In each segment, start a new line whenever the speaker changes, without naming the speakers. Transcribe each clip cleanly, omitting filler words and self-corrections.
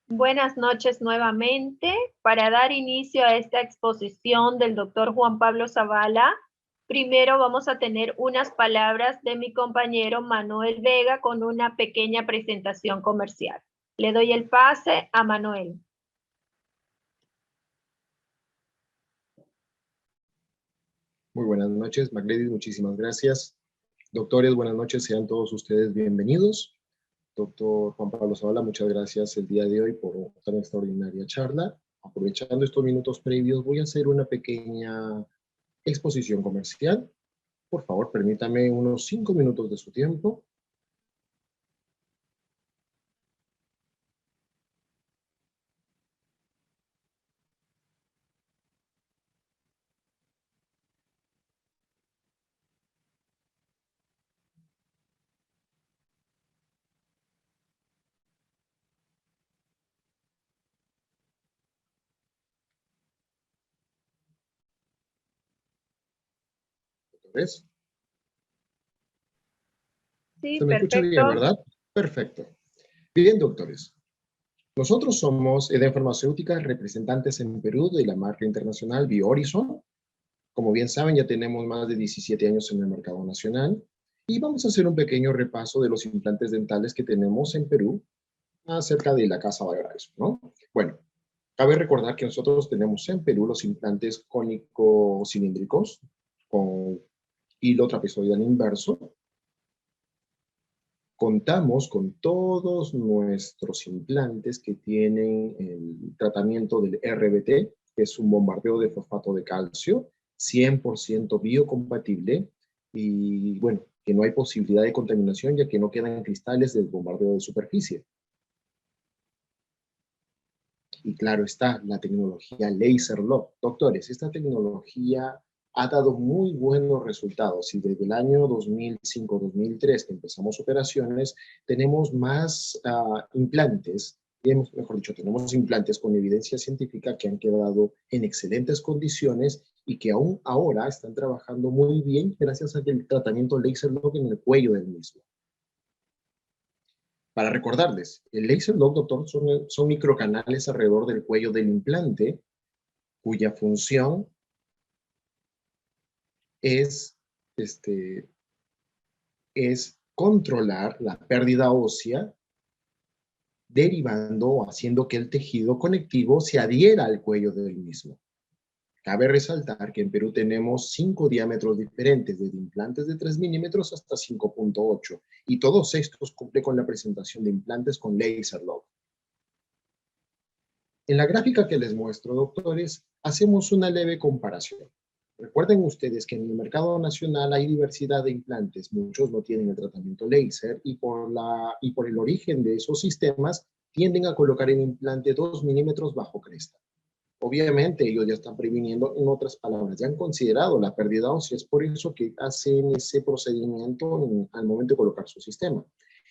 Buenas noches nuevamente. Para dar inicio a esta exposición del doctor Juan Pablo Zavala, primero vamos a tener unas palabras de mi compañero Manuel Vega con una pequeña presentación comercial. Le doy el pase a Manuel.
Muy buenas noches, Magledis, muchísimas gracias. Doctores, buenas noches, sean todos ustedes bienvenidos. Doctor Juan Pablo Zavala, muchas gracias el día de hoy por tan extraordinaria charla. Aprovechando estos minutos previos, voy a hacer una pequeña exposición comercial. Por favor, permítame unos 5 minutos de su tiempo. Doctores,
Sí,
¿se me escucha bien,
perfecto.
verdad? Perfecto. Bien, doctores. Nosotros somos Eden Farmacéutica, representantes en Perú de la marca internacional BioHorizon. Como bien saben, ya tenemos más de 17 años en el mercado nacional y vamos a hacer un pequeño repaso de los implantes dentales que tenemos en Perú acerca de la Casa BioHorizon, ¿no? Bueno, cabe recordar que nosotros tenemos en Perú los implantes cónico-cilíndricos con hilo trapezoidal inverso. Contamos con todos nuestros implantes que tienen el tratamiento del RBT, que es un bombardeo de fosfato de calcio, 100% biocompatible y bueno, que no hay posibilidad de contaminación ya que no quedan cristales del bombardeo de superficie. Y claro está, la tecnología Laser Lock. Doctores, esta tecnología ha dado muy buenos resultados y desde el año 2005-2003 que empezamos operaciones, tenemos más implantes, mejor dicho, tenemos implantes con evidencia científica que han quedado en excelentes condiciones y que aún ahora están trabajando muy bien gracias al tratamiento Laser Lock en el cuello del mismo. Para recordarles, el Laser Lock, doctor, son microcanales alrededor del cuello del implante cuya función es, es controlar la pérdida ósea, derivando o haciendo que el tejido conectivo se adhiera al cuello del mismo. Cabe resaltar que en Perú tenemos 5 diámetros diferentes, desde implantes de 3 milímetros hasta 5.8, y todos estos cumplen con la presentación de implantes con Laser Lock. En la gráfica que les muestro, doctores, hacemos una leve comparación. Recuerden ustedes que en el mercado nacional hay diversidad de implantes. Muchos no tienen el tratamiento láser y por el origen de esos sistemas tienden a colocar el implante 2 milímetros bajo cresta. Obviamente ellos ya están previniendo, en otras palabras, ya han considerado la pérdida ósea. Es por eso que hacen ese procedimiento al momento de colocar su sistema.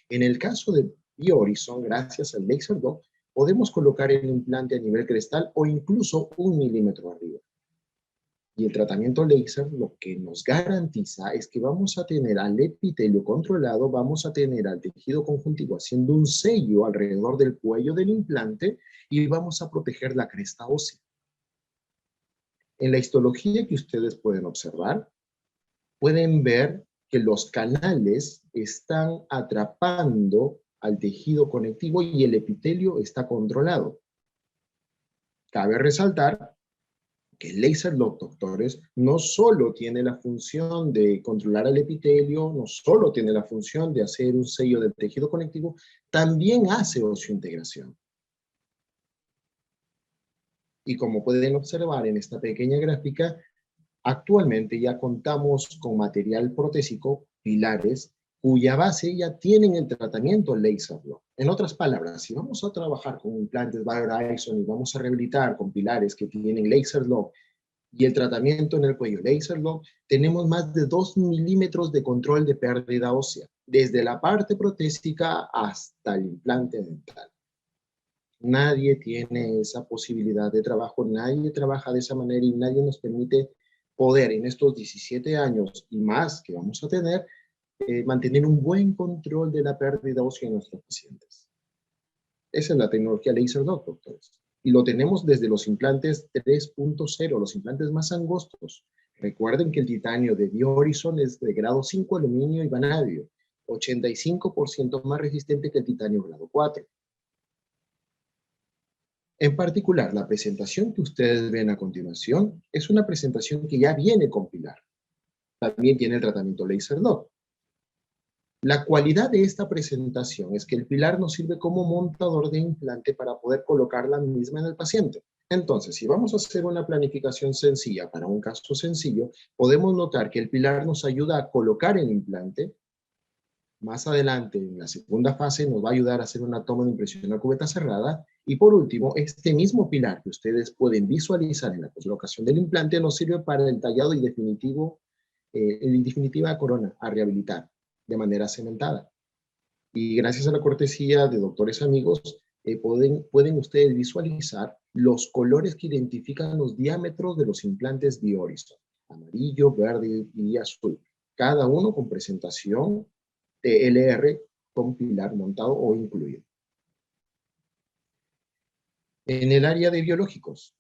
En el caso de BioHorizon, gracias al Laser Lock, podemos colocar el implante a nivel crestal o incluso 1 milímetro arriba. Y el tratamiento láser lo que nos garantiza es que vamos a tener al epitelio controlado, vamos a tener al tejido conjuntivo haciendo un sello alrededor del cuello del implante y vamos a proteger la cresta ósea. En la histología que ustedes pueden observar, pueden ver que los canales están atrapando al tejido conectivo y el epitelio está controlado. Cabe resaltar que el Laser Lock, doctores, no solo tiene la función de controlar el epitelio, no solo tiene la función de hacer un sello del tejido conectivo, también hace osseointegración. Y como pueden observar en esta pequeña gráfica, actualmente ya contamos con material protésico, pilares, cuya base ya tienen el tratamiento Laser Lock. En otras palabras, si vamos a trabajar con implantes BioHorizon y vamos a rehabilitar con pilares que tienen Laser Lock y el tratamiento en el cuello Laser Lock, tenemos más de 2 milímetros de control de pérdida ósea, desde la parte protésica hasta el implante dental. Nadie tiene esa posibilidad de trabajo, nadie trabaja de esa manera y nadie nos permite poder en estos 17 años y más que vamos a tener, mantener un buen control de la pérdida ósea en nuestros pacientes. Esa es la tecnología LaserDot, doctores. Y lo tenemos desde los implantes 3.0, los implantes más angostos. Recuerden que el titanio de BioHorizon es de grado 5 aluminio y vanadio, 85% más resistente que el titanio grado 4. En particular, la presentación que ustedes ven a continuación es una presentación que ya viene con pilar. También tiene el tratamiento LaserDot. La cualidad de esta presentación es que el pilar nos sirve como montador de implante para poder colocar la misma en el paciente. Entonces, si vamos a hacer una planificación sencilla para un caso sencillo, podemos notar que el pilar nos ayuda a colocar el implante. Más adelante, en la segunda fase, nos va a ayudar a hacer una toma de impresión a cubeta cerrada. Y por último, este mismo pilar que ustedes pueden visualizar en la colocación del implante nos sirve para el tallado y definitiva corona a rehabilitar de manera cementada. Y gracias a la cortesía de doctores amigos, pueden ustedes visualizar los colores que identifican los diámetros de los implantes BioHorizon: amarillo, verde y azul, cada uno con presentación TLR con pilar montado o incluido. En el área de biológicos,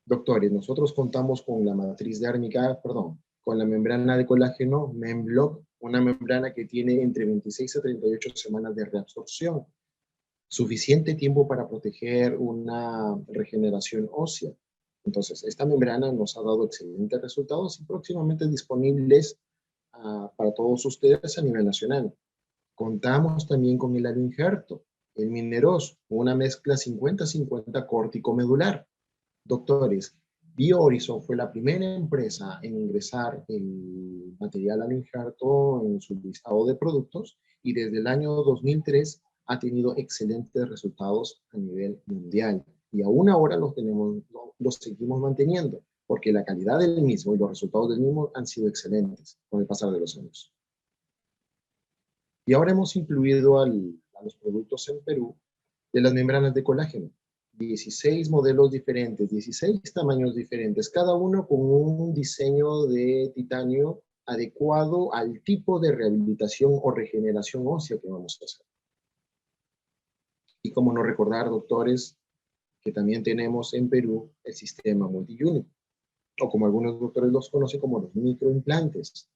doctores, nosotros contamos con la matriz dérmica, con la membrana de colágeno Memblock, una membrana que tiene entre 26 a 38 semanas de reabsorción, suficiente tiempo para proteger una regeneración ósea. Entonces, esta membrana nos ha dado excelentes resultados y próximamente disponibles para todos ustedes a nivel nacional. Contamos también con el aloinjerto, el Mineros, una mezcla 50-50 córtico-medular. Doctores, BioHorizon fue la primera empresa en ingresar el material aloinjerto en su listado de productos y desde el año 2003 ha tenido excelentes resultados a nivel mundial. Y aún ahora los seguimos manteniendo, porque la calidad del mismo y los resultados del mismo han sido excelentes con el pasar de los años. Y ahora hemos incluido a los productos en Perú de las membranas de colágeno. 16 modelos diferentes, 16 tamaños diferentes, cada uno con un diseño de titanio adecuado al tipo de rehabilitación o regeneración ósea que vamos a hacer. Y como no recordar, doctores, que también tenemos en Perú el sistema multi-unit, o como algunos doctores los conocen como los microimplantes.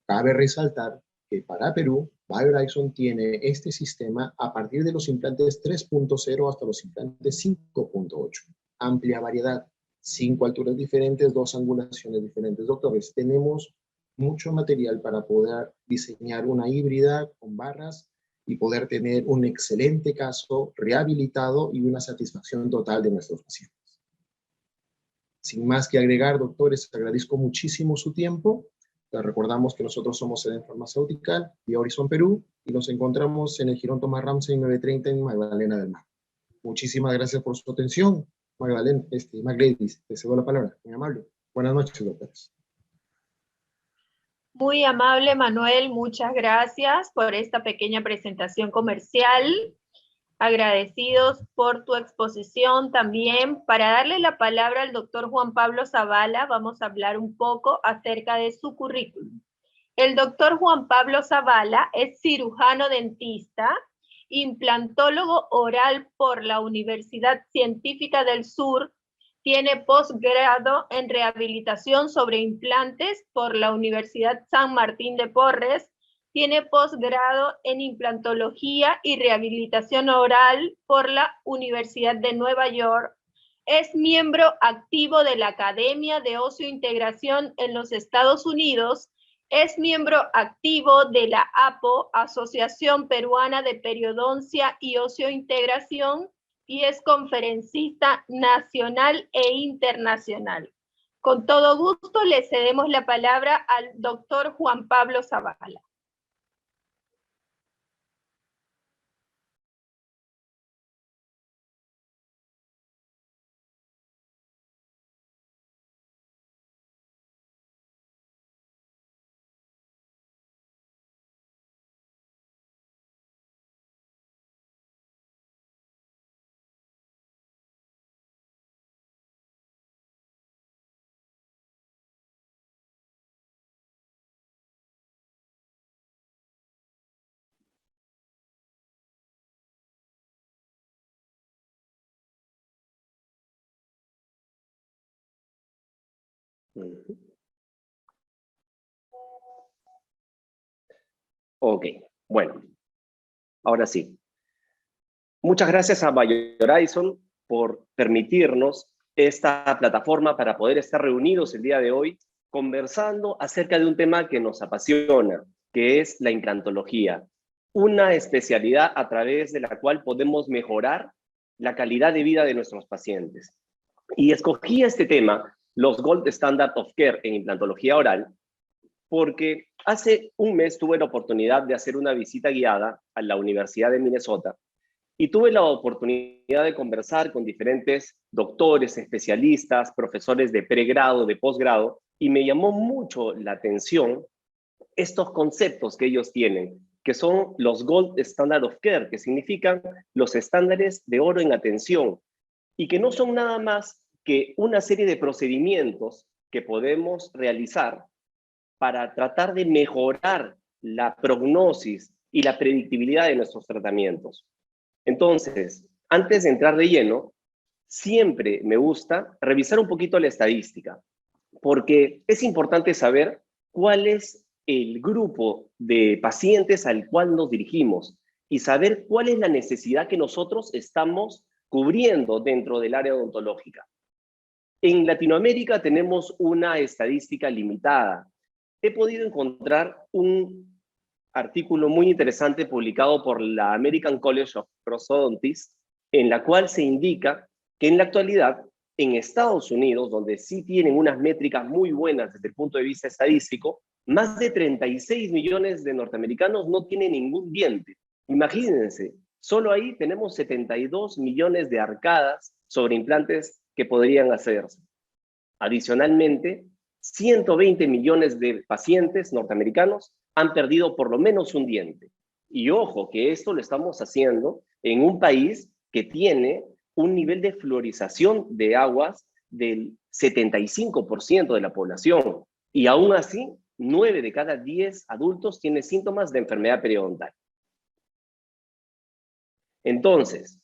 Cabe resaltar que para Perú, BioHorizon tiene este sistema a partir de los implantes 3.0 hasta los implantes 5.8. Amplia variedad, 5 alturas diferentes, 2 angulaciones diferentes. Doctores, tenemos mucho material para poder diseñar una híbrida con barras y poder tener un excelente caso rehabilitado y una satisfacción total de nuestros pacientes. Sin más que agregar, doctores, agradezco muchísimo su tiempo. Les recordamos que nosotros somos Seden Farmacéutica, BioHorizon Perú, y nos encontramos en el Jirón Tomás Ramsey 930 en Magdalena del Mar. Muchísimas gracias por su atención. Magladys, te cedo la palabra. Muy amable. Buenas noches, doctores.
Muy amable, Manuel. Muchas gracias por esta pequeña presentación comercial. Agradecidos por tu exposición también. Para darle la palabra al doctor Juan Pablo Zavala, vamos a hablar un poco acerca de su currículum. El doctor Juan Pablo Zavala es cirujano dentista, implantólogo oral por la Universidad Científica del Sur, tiene posgrado en rehabilitación sobre implantes por la Universidad San Martín de Porres, tiene posgrado en implantología y rehabilitación oral por la Universidad de Nueva York. Es miembro activo de la Academia de Osteointegración en los Estados Unidos. Es miembro activo de la APO, Asociación Peruana de Periodoncia y Osteointegración, y es conferencista nacional e internacional. Con todo gusto le cedemos la palabra al doctor Juan Pablo Zavala.
Ok, bueno, ahora sí. Muchas gracias a BioHorizon por permitirnos esta plataforma para poder estar reunidos el día de hoy conversando acerca de un tema que nos apasiona, que es la implantología, una especialidad a través de la cual podemos mejorar la calidad de vida de nuestros pacientes. Y escogí este tema, los Gold Standard of Care en implantología oral, porque hace un mes tuve la oportunidad de hacer una visita guiada a la Universidad de Minnesota y tuve la oportunidad de conversar con diferentes doctores, especialistas, profesores de pregrado, de posgrado, y me llamó mucho la atención estos conceptos que ellos tienen, que son los Gold Standard of Care, que significan los estándares de oro en atención, y que no son nada más que una serie de procedimientos que podemos realizar para tratar de mejorar la prognosis y la predictibilidad de nuestros tratamientos. Entonces, antes de entrar de lleno, siempre me gusta revisar un poquito la estadística, porque es importante saber cuál es el grupo de pacientes al cual nos dirigimos y saber cuál es la necesidad que nosotros estamos cubriendo dentro del área odontológica. En Latinoamérica tenemos una estadística limitada. He podido encontrar un artículo muy interesante publicado por la American College of Prosthodontists, en la cual se indica que en la actualidad, en Estados Unidos, donde sí tienen unas métricas muy buenas desde el punto de vista estadístico, más de 36 millones de norteamericanos no tienen ningún diente. Imagínense, solo ahí tenemos 72 millones de arcadas sobre implantes que podrían hacerse. Adicionalmente, 120 millones de pacientes norteamericanos han perdido por lo menos un diente. Y ojo, que esto lo estamos haciendo en un país que tiene un nivel de fluorización de aguas del 75% de la población. Y aún así, 9 de cada 10 adultos tienen síntomas de enfermedad periodontal. Entonces,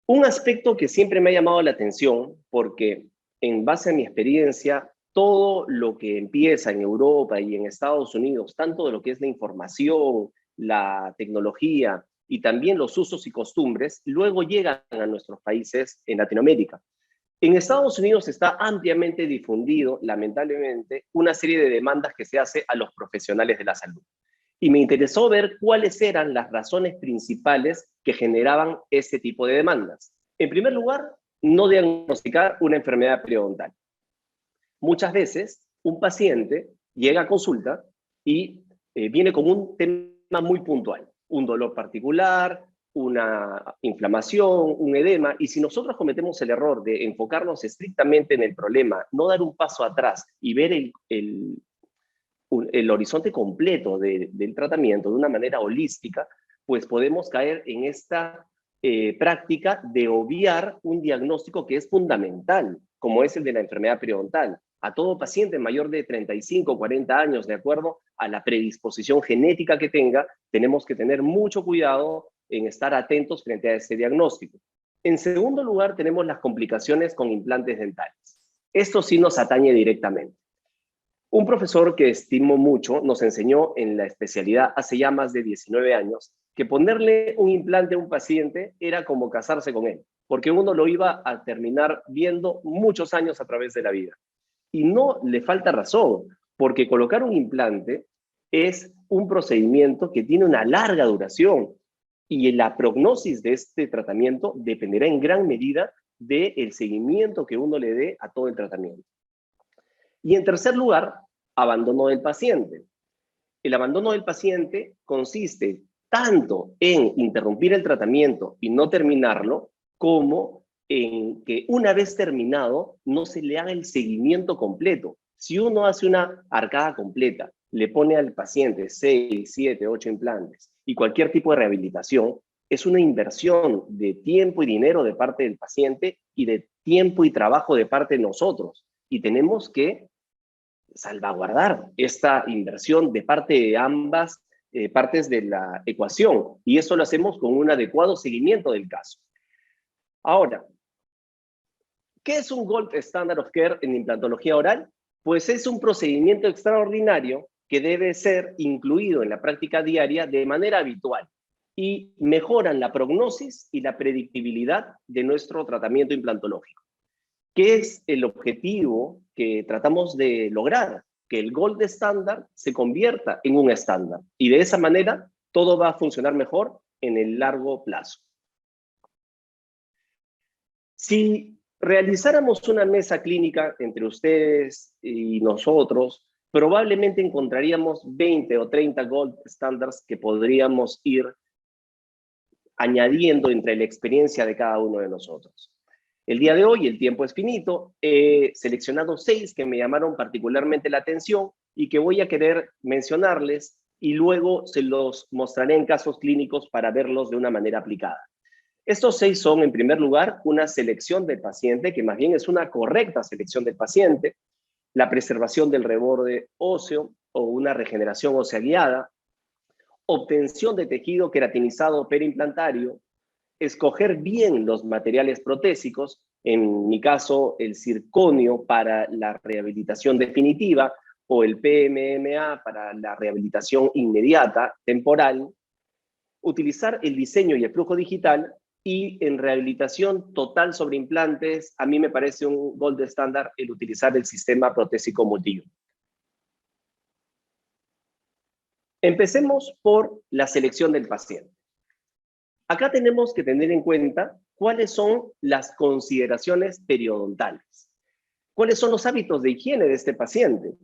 un aspecto que siempre me ha llamado la atención, porque en base a mi experiencia, todo lo que empieza en Europa y en Estados Unidos, tanto de lo que es la información, la tecnología y también los usos y costumbres, luego llegan a nuestros países en Latinoamérica. En Estados Unidos está ampliamente difundido, lamentablemente, una serie de demandas que se hace a los profesionales de la salud. Y me interesó ver cuáles eran las razones principales que generaban este tipo de demandas. En primer lugar, no diagnosticar una enfermedad periodontal. Muchas veces, un paciente llega a consulta y viene con un tema muy puntual, un dolor particular, una inflamación, un edema, y si nosotros cometemos el error de enfocarnos estrictamente en el problema, no dar un paso atrás y ver el horizonte completo del tratamiento de una manera holística, pues podemos caer en esta práctica de obviar un diagnóstico que es fundamental, como es el de la enfermedad periodontal. A todo paciente mayor de 35 o 40 años, de acuerdo a la predisposición genética que tenga, tenemos que tener mucho cuidado en estar atentos frente a este diagnóstico. En segundo lugar, tenemos las complicaciones con implantes dentales. Esto sí nos atañe directamente. Un profesor que estimo mucho nos enseñó en la especialidad hace ya más de 19 años que ponerle un implante a un paciente era como casarse con él, porque uno lo iba a terminar viendo muchos años a través de la vida. Y no le falta razón, porque colocar un implante es un procedimiento que tiene una larga duración y la prognosis de este tratamiento dependerá en gran medida del seguimiento que uno le dé a todo el tratamiento. Y en tercer lugar, abandono del paciente. El abandono del paciente consiste tanto en interrumpir el tratamiento y no terminarlo, como en que una vez terminado no se le haga el seguimiento completo. Si uno hace una arcada completa, le pone al paciente 6, 7, 8 implantes y cualquier tipo de rehabilitación, es una inversión de tiempo y dinero de parte del paciente y de tiempo y trabajo de parte de nosotros. Y tenemos que salvaguardar esta inversión de parte de ambas partes de la ecuación, y eso lo hacemos con un adecuado seguimiento del caso. Ahora, ¿Qué es un Gold Standard of Care en implantología oral? Pues es un procedimiento extraordinario que debe ser incluido en la práctica diaria de manera habitual y mejoran la prognosis y la predictibilidad de nuestro tratamiento implantológico. ¿Qué es el objetivo que tratamos de lograr? Que el Gold Standard se convierta en un estándar y de esa manera todo va a funcionar mejor en el largo plazo. Si realizáramos una mesa clínica entre ustedes y nosotros, probablemente encontraríamos 20 o 30 Gold Standards que podríamos ir añadiendo entre la experiencia de cada uno de nosotros. El día de hoy, el tiempo es finito, he seleccionado 6 que me llamaron particularmente la atención y que voy a querer mencionarles y luego se los mostraré en casos clínicos para verlos de una manera aplicada. Estos 6 son, en primer lugar, una selección del paciente, que más bien es una correcta selección del paciente, la preservación del reborde óseo o una regeneración ósea guiada, obtención de tejido queratinizado perimplantario, escoger bien los materiales protésicos, en mi caso el circonio para la rehabilitación definitiva o el PMMA para la rehabilitación inmediata, temporal, utilizar el diseño y el flujo digital. Y en rehabilitación total sobre implantes, a mí me parece un gold standard el utilizar el sistema protésico multi-unit. Empecemos por la selección del paciente. Acá tenemos que tener en cuenta cuáles son las consideraciones periodontales. ¿Cuáles son los hábitos de higiene de este paciente?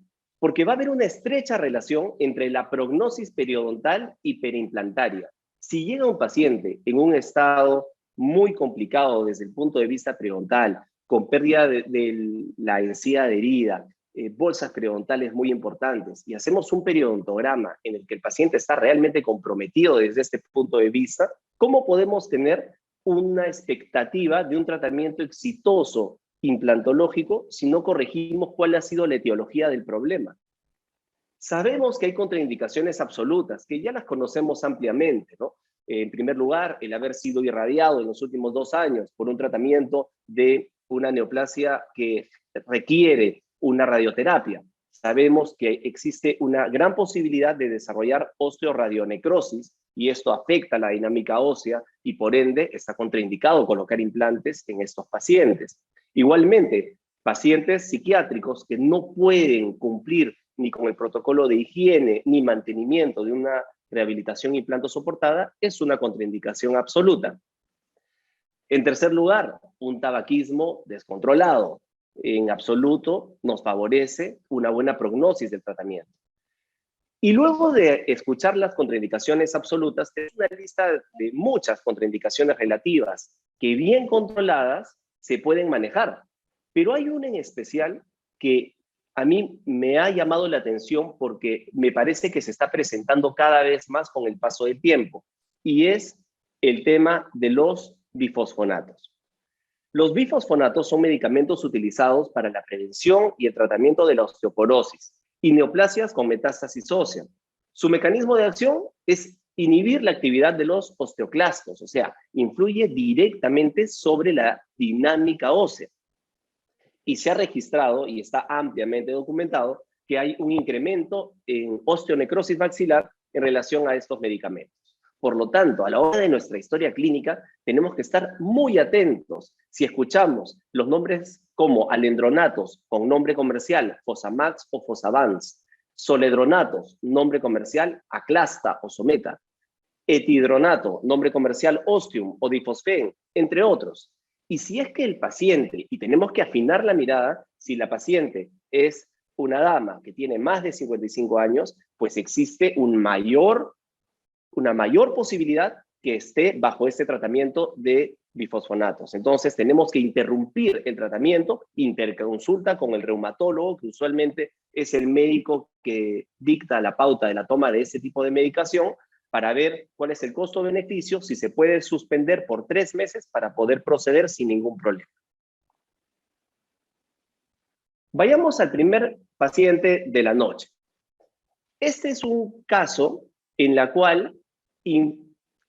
Porque va a haber una estrecha relación entre la prognosis periodontal y periimplantaria. Si llega un paciente en un estado muy complicado desde el punto de vista periodontal, con pérdida de la encía adherida, bolsas periodontales muy importantes, y hacemos un periodontograma en el que el paciente está realmente comprometido desde este punto de vista, ¿cómo podemos tener una expectativa de un tratamiento exitoso implantológico si no corregimos cuál ha sido la etiología del problema? Sabemos que hay contraindicaciones absolutas, que ya las conocemos ampliamente, ¿no? En primer lugar, el haber sido irradiado en los últimos 2 años por un tratamiento de una neoplasia que requiere una radioterapia. Sabemos que existe una gran posibilidad de desarrollar osteoradionecrosis y esto afecta la dinámica ósea y por ende está contraindicado colocar implantes en estos pacientes. Igualmente, pacientes psiquiátricos que no pueden cumplir ni con el protocolo de higiene ni mantenimiento de una rehabilitación implantosoportada es una contraindicación absoluta. En tercer lugar, un tabaquismo descontrolado. En absoluto nos favorece una buena prognosis del tratamiento. Y luego de escuchar las contraindicaciones absolutas, es una lista de muchas contraindicaciones relativas que bien controladas se pueden manejar. Pero hay una en especial que a mí me ha llamado la atención porque me parece que se está presentando cada vez más con el paso del tiempo, y es el tema de los bifosfonatos. Los bifosfonatos son medicamentos utilizados para la prevención y el tratamiento de la osteoporosis y neoplasias con metástasis ósea. Su mecanismo de acción es inhibir la actividad de los osteoclastos, o sea, influye directamente sobre la dinámica ósea. Y se ha registrado, y está ampliamente documentado, que hay un incremento en osteonecrosis maxilar en relación a estos medicamentos. Por lo tanto, a la hora de nuestra historia clínica, tenemos que estar muy atentos. Si escuchamos los nombres como alendronatos, con nombre comercial, Fosamax o Fosavance, soledronatos, nombre comercial, Aclasta o Someta, etidronato, nombre comercial, Ostium o Difosfen, entre otros. Y si es que el paciente, y tenemos que afinar la mirada, si la paciente es una dama que tiene más de 55 años, pues existe una mayor posibilidad que esté bajo este tratamiento de bifosfonatos. Entonces tenemos que interrumpir el tratamiento, interconsulta con el reumatólogo, que usualmente es el médico que dicta la pauta de la toma de ese tipo de medicación, para ver cuál es el costo-beneficio, si se puede suspender por 3 meses para poder proceder sin ningún problema. Vayamos al primer paciente de la noche. Este es un caso en el cual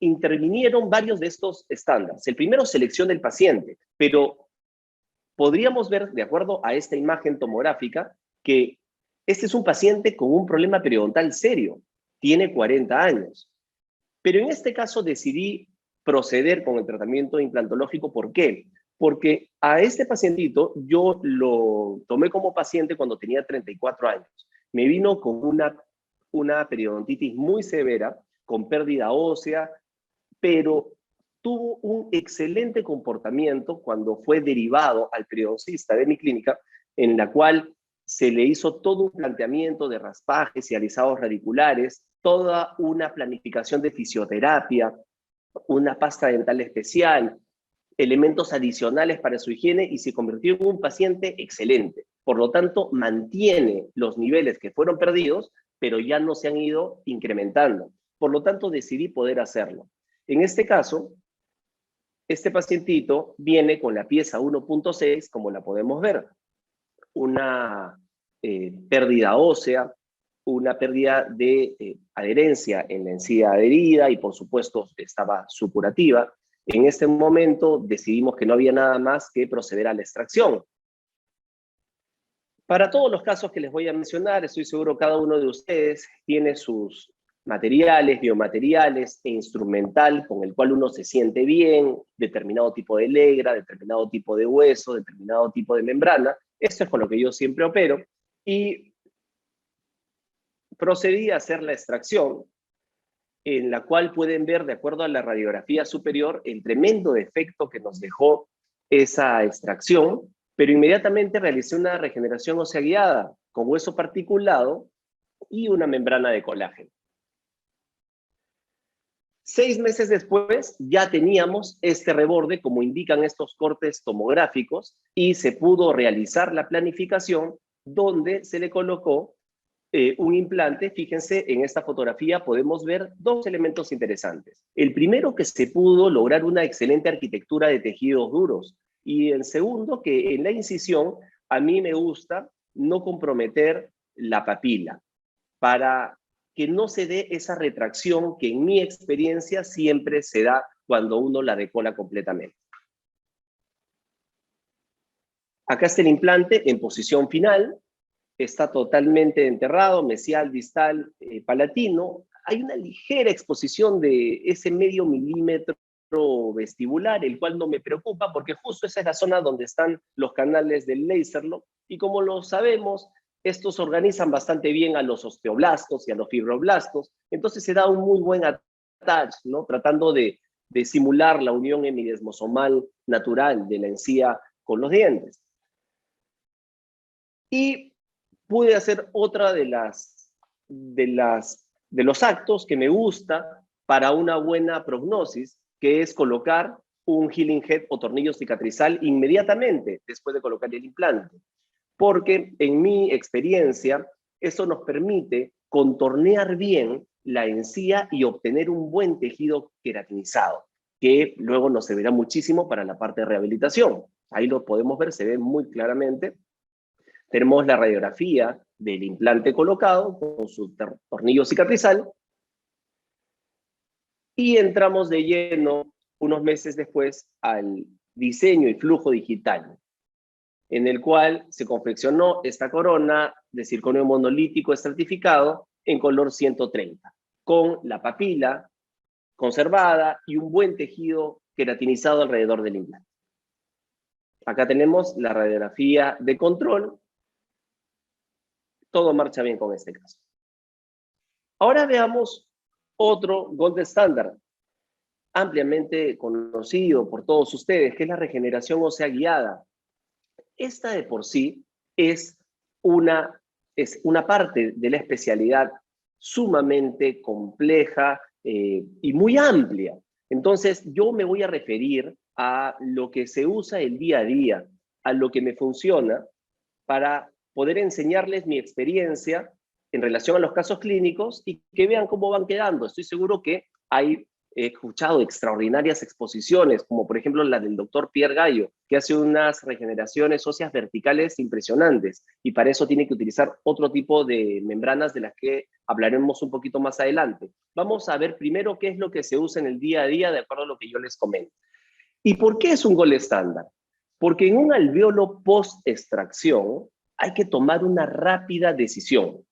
intervinieron varios de estos estándares. El primero, selección del paciente, pero podríamos ver, de acuerdo a esta imagen tomográfica, que este es un paciente con un problema periodontal serio, tiene 40 años. Pero en este caso decidí proceder con el tratamiento implantológico. ¿Por qué? Porque a este pacientito yo lo tomé como paciente cuando tenía 34 años. Me vino con una periodontitis muy severa, con pérdida ósea, pero tuvo un excelente comportamiento cuando fue derivado al periodoncista de mi clínica, en la cual se le hizo todo un planteamiento de raspajes y alisados radiculares, toda una planificación de fisioterapia, una pasta dental especial, elementos adicionales para su higiene, y se convirtió en un paciente excelente. Por lo tanto, mantiene los niveles que fueron perdidos, pero ya no se han ido incrementando. Por lo tanto, decidí poder hacerlo. En este caso, este pacientito viene con la pieza 1.6, como la podemos ver, una pérdida ósea, una pérdida de adherencia en la encía adherida y por supuesto estaba supurativa. En este momento decidimos que no había nada más que proceder a la extracción. Para todos los casos que les voy a mencionar, estoy seguro cada uno de ustedes tiene sus materiales, biomateriales e instrumental con el cual uno se siente bien, determinado tipo de legra, determinado tipo de hueso, determinado tipo de membrana. Esto es con lo que yo siempre opero, y procedí a hacer la extracción, en la cual pueden ver, de acuerdo a la radiografía superior, el tremendo defecto que nos dejó esa extracción, pero inmediatamente realicé una regeneración ósea guiada con hueso particulado y una membrana de colágeno. 6 meses después ya teníamos este reborde, como indican estos cortes tomográficos, y se pudo realizar la planificación donde se le colocó un implante. Fíjense, en esta fotografía podemos ver dos elementos interesantes. El primero, que se pudo lograr una excelente arquitectura de tejidos duros, y el segundo, que en la incisión a mí me gusta no comprometer la papila para que no se dé esa retracción que en mi experiencia siempre se da cuando uno la decola completamente. Acá está el implante en posición final, está totalmente enterrado, mesial, distal, palatino. Hay una ligera exposición de ese medio milímetro vestibular, el cual no me preocupa porque justo esa es la zona donde están los canales del Laserlock, y como lo sabemos, estos organizan bastante bien a los osteoblastos y a los fibroblastos, entonces se da un muy buen attach, ¿no? Tratando de simular la unión hemidesmosomal natural de la encía con los dientes. Y pude hacer otra de los actos que me gusta para una buena prognosis, que es colocar un healing head o tornillo cicatrizal inmediatamente después de colocar el implante. Porque en mi experiencia, eso nos permite contornear bien la encía y obtener un buen tejido queratinizado, que luego nos servirá muchísimo para la parte de rehabilitación. Ahí lo podemos ver, se ve muy claramente. Tenemos la radiografía del implante colocado con su tornillo cicatrizal, y entramos de lleno unos meses después al diseño y flujo digital, en el cual se confeccionó esta corona de circonio monolítico estratificado en color 130, con la papila conservada y un buen tejido queratinizado alrededor del implante. Acá tenemos la radiografía de control. Todo marcha bien con este caso. Ahora veamos otro gold standard, ampliamente conocido por todos ustedes, que es la regeneración ósea guiada. Esta de por sí es una parte de la especialidad sumamente compleja y muy amplia. Entonces, yo me voy a referir a lo que se usa el día a día, a lo que me funciona, para poder enseñarles mi experiencia en relación a los casos clínicos y que vean cómo van quedando. Estoy seguro que he escuchado extraordinarias exposiciones, como por ejemplo la del doctor Pierre Gallo, que hace unas regeneraciones óseas verticales impresionantes, y para eso tiene que utilizar otro tipo de membranas de las que hablaremos un poquito más adelante. Vamos a ver primero qué es lo que se usa en el día a día de acuerdo a lo que yo les comento. ¿Y por qué es un gold estándar? Porque en un alveolo post-extracción hay que tomar una rápida decisión.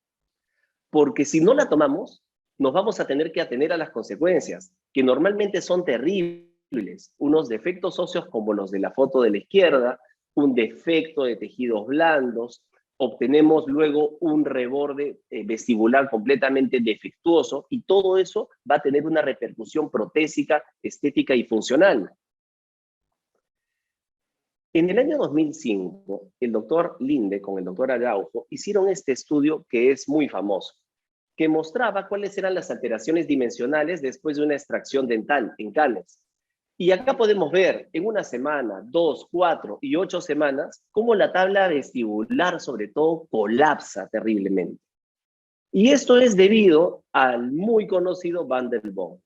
Porque si no la tomamos, nos vamos a tener que atener a las consecuencias, que normalmente son terribles. Unos defectos óseos como los de la foto de la izquierda, un defecto de tejidos blandos, obtenemos luego un reborde vestibular completamente defectuoso y todo eso va a tener una repercusión protésica, estética y funcional. En el año 2005, el doctor Linde con el doctor Araujo hicieron este estudio que es muy famoso, que mostraba cuáles eran las alteraciones dimensionales después de una extracción dental en canes. Y acá podemos ver en una semana, 2, 4 y 8 semanas cómo la tabla vestibular sobre todo colapsa terriblemente. Y esto es debido al muy conocido Vandelbone.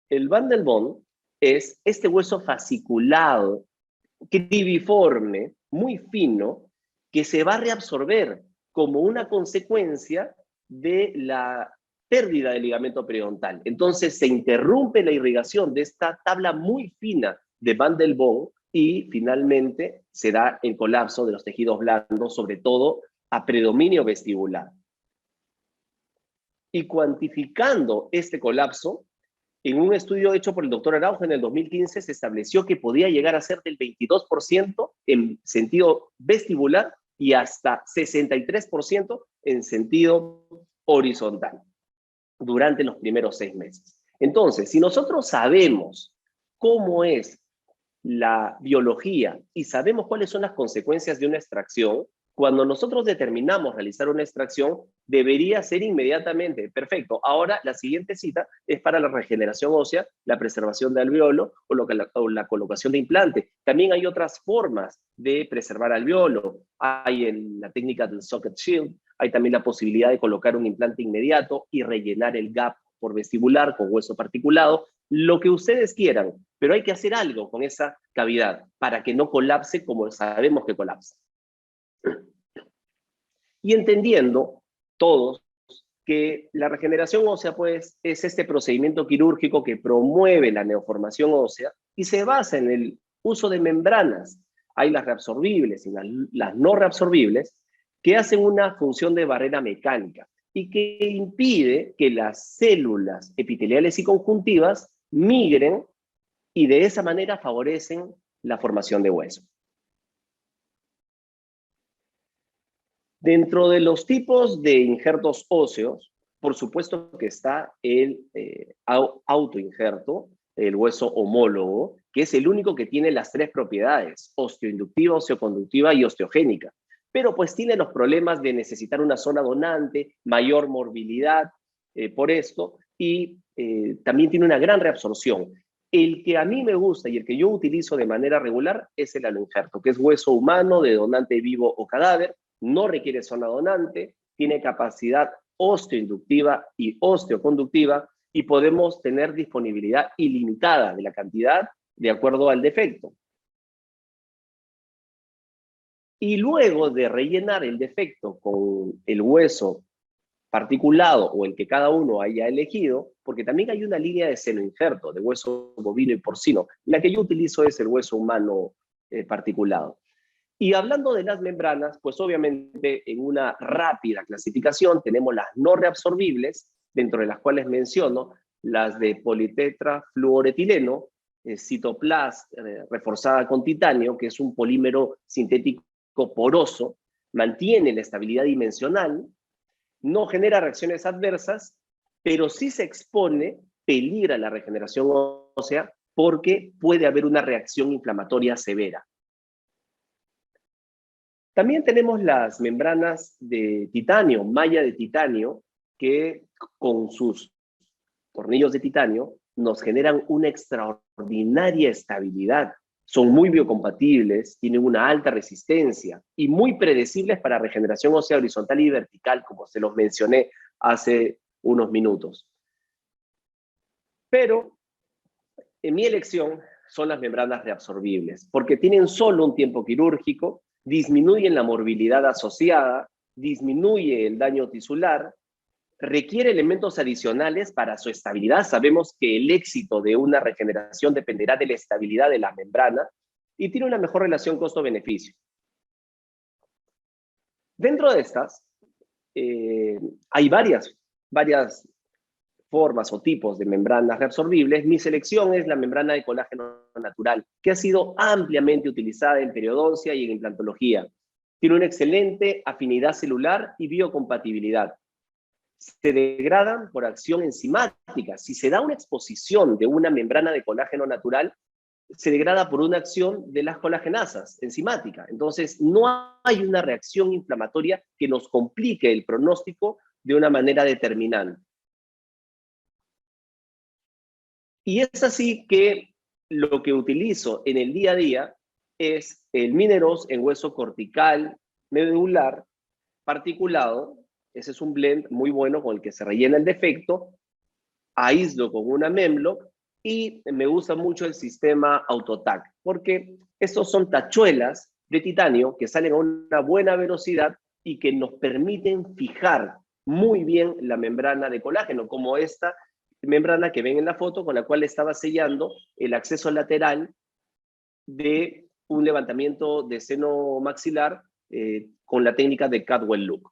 El Vandelbone es este hueso fasciculado, cribiforme, muy fino, que se va a reabsorber como una consecuencia de la pérdida del ligamento periodontal. Entonces se interrumpe la irrigación de esta tabla muy fina de Vandelbone y finalmente se da el colapso de los tejidos blandos, sobre todo a predominio vestibular. Y cuantificando este colapso, en un estudio hecho por el doctor Araujo en el 2015 se estableció que podía llegar a ser del 22% en sentido vestibular y hasta 63% en sentido horizontal durante los primeros 6 meses. Entonces, si nosotros sabemos cómo es la biología y sabemos cuáles son las consecuencias de una extracción, cuando nosotros determinamos realizar una extracción, debería ser inmediatamente, perfecto, ahora la siguiente cita es para la regeneración ósea, la preservación de alveolo o la colocación de implante. También hay otras formas de preservar alveolo. Hay la técnica del socket shield, hay también la posibilidad de colocar un implante inmediato y rellenar el gap por vestibular con hueso particulado, lo que ustedes quieran, pero hay que hacer algo con esa cavidad para que no colapse como sabemos que colapsa. Y entendiendo todos que la regeneración ósea pues, es este procedimiento quirúrgico que promueve la neoformación ósea y se basa en el uso de membranas. Hay las reabsorbibles y las no reabsorbibles que hacen una función de barrera mecánica y que impide que las células epiteliales y conjuntivas migren y de esa manera favorecen la formación de hueso. Dentro de los tipos de injertos óseos, por supuesto que está el autoinjerto, el hueso homólogo, que es el único que tiene las 3 propiedades, osteoinductiva, osteoconductiva y osteogénica. Pero pues tiene los problemas de necesitar una zona donante, mayor morbilidad por esto, y también tiene una gran reabsorción. El que a mí me gusta y el que yo utilizo de manera regular es el aloinjerto, que es hueso humano de donante vivo o cadáver, no requiere zona donante, tiene capacidad osteoinductiva y osteoconductiva y podemos tener disponibilidad ilimitada de la cantidad de acuerdo al defecto. Y luego de rellenar el defecto con el hueso particulado o el que cada uno haya elegido, porque también hay una línea de senoinjerto, de hueso bovino y porcino, la que yo utilizo es el hueso humano particulado. Y hablando de las membranas, pues obviamente en una rápida clasificación tenemos las no reabsorbibles, dentro de las cuales menciono las de politetrafluoretileno, Cytoplast reforzada con titanio, que es un polímero sintético poroso, mantiene la estabilidad dimensional, no genera reacciones adversas, pero sí se expone, peligra la regeneración ósea porque puede haber una reacción inflamatoria severa. También tenemos las membranas de titanio, malla de titanio, que con sus tornillos de titanio nos generan una extraordinaria estabilidad. Son muy biocompatibles, tienen una alta resistencia y muy predecibles para regeneración ósea horizontal y vertical, como se los mencioné hace unos minutos. Pero en mi elección son las membranas reabsorbibles, porque tienen solo un tiempo quirúrgico, disminuyen la morbilidad asociada, disminuye el daño tisular, requiere elementos adicionales para su estabilidad. Sabemos que el éxito de una regeneración dependerá de la estabilidad de la membrana y tiene una mejor relación costo-beneficio. Dentro de estas, hay varias formas o tipos de membranas reabsorbibles. Mi selección es la membrana de colágeno natural, que ha sido ampliamente utilizada en periodoncia y en implantología. Tiene una excelente afinidad celular y biocompatibilidad. Se degradan por acción enzimática. Si se da una exposición de una membrana de colágeno natural, se degrada por una acción de las colagenasas enzimática. Entonces, no hay una reacción inflamatoria que nos complique el pronóstico de una manera determinante. Y es así que lo que utilizo en el día a día es el Mineros en hueso cortical, medular, particulado. Ese es un blend muy bueno con el que se rellena el defecto. Aíslo con una Memlock y me gusta mucho el sistema Autotac, porque estos son tachuelas de titanio que salen a una buena velocidad y que nos permiten fijar muy bien la membrana de colágeno, como esta membrana que ven en la foto, con la cual estaba sellando el acceso lateral de un levantamiento de seno maxilar con la técnica de Cadwell Look.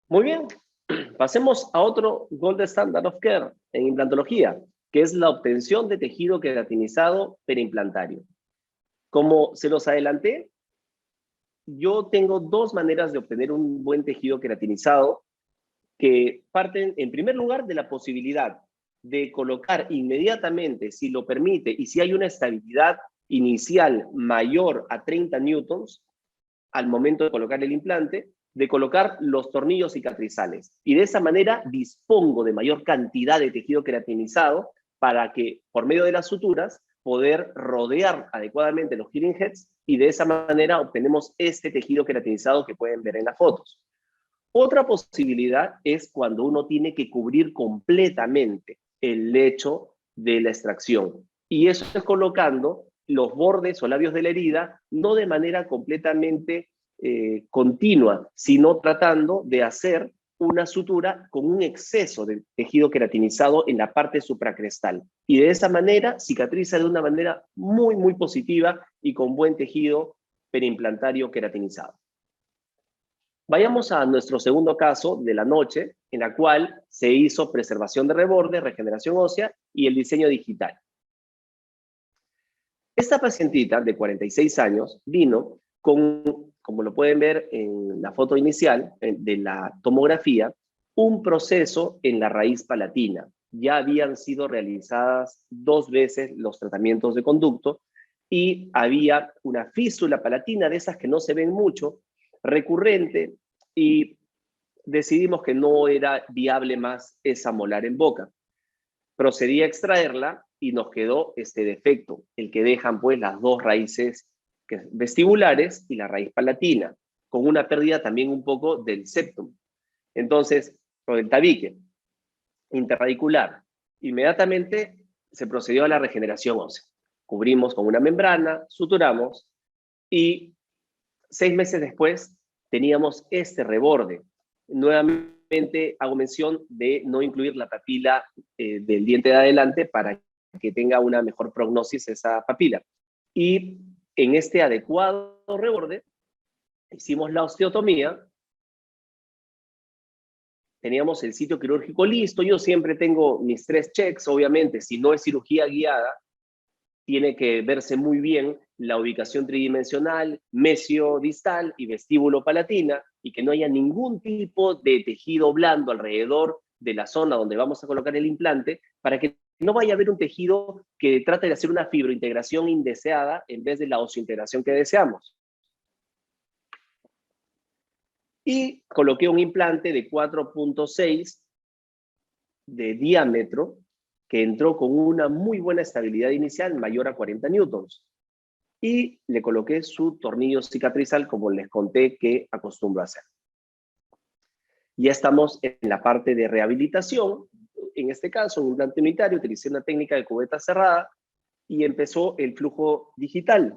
Muy bien, pasemos a otro Gold Standard of Care en implantología, que es la obtención de tejido queratinizado periimplantario. Como se los adelanté, yo tengo dos maneras de obtener un buen tejido queratinizado que parten, en primer lugar, de la posibilidad de colocar inmediatamente, si lo permite, y si hay una estabilidad inicial mayor a 30 newtons al momento de colocar el implante, de colocar los tornillos cicatrizales. Y de esa manera dispongo de mayor cantidad de tejido queratinizado para que, por medio de las suturas, poder rodear adecuadamente los healing heads y de esa manera obtenemos este tejido queratinizado que pueden ver en las fotos. Otra posibilidad es cuando uno tiene que cubrir completamente el lecho de la extracción. Y eso es colocando los bordes o labios de la herida, no de manera completamente continua, sino tratando de hacer una sutura con un exceso de tejido queratinizado en la parte supracrestal. Y de esa manera cicatriza de una manera muy, muy positiva y con buen tejido periimplantario queratinizado. Vayamos a nuestro segundo caso de la noche, en la cual se hizo preservación de reborde, regeneración ósea y el diseño digital. Esta pacientita de 46 años vino con, como lo pueden ver en la foto inicial de la tomografía, un proceso en la raíz palatina. Ya habían sido realizadas 2 veces los tratamientos de conducto y había una fístula palatina de esas que no se ven mucho, recurrente, y decidimos que no era viable más esa molar en boca. Procedí a extraerla y nos quedó este defecto, el que dejan pues las 2 raíces vestibulares y la raíz palatina, con una pérdida también un poco del septum. Entonces, con el tabique interradicular, inmediatamente se procedió a la regeneración ósea. Cubrimos con una membrana, suturamos y 6 meses después teníamos este reborde. Nuevamente hago mención de no incluir la papila del diente de adelante para que tenga una mejor prognosis esa papila. Y en este adecuado reborde hicimos la osteotomía. Teníamos el sitio quirúrgico listo. Yo siempre tengo mis 3 checks, obviamente, si no es cirugía guiada, tiene que verse muy bien la ubicación tridimensional, mesio-distal y vestíbulo-palatina, y que no haya ningún tipo de tejido blando alrededor de la zona donde vamos a colocar el implante, para que no vaya a haber un tejido que trate de hacer una fibrointegración indeseada en vez de la osiointegración que deseamos. Y coloqué un implante de 4.6 de diámetro, que entró con una muy buena estabilidad inicial, mayor a 40 newtons. Y le coloqué su tornillo cicatrizal, como les conté que acostumbro a hacer. Ya estamos en la parte de rehabilitación. En este caso, un implante unitario, utilicé una técnica de cubeta cerrada y empezó el flujo digital.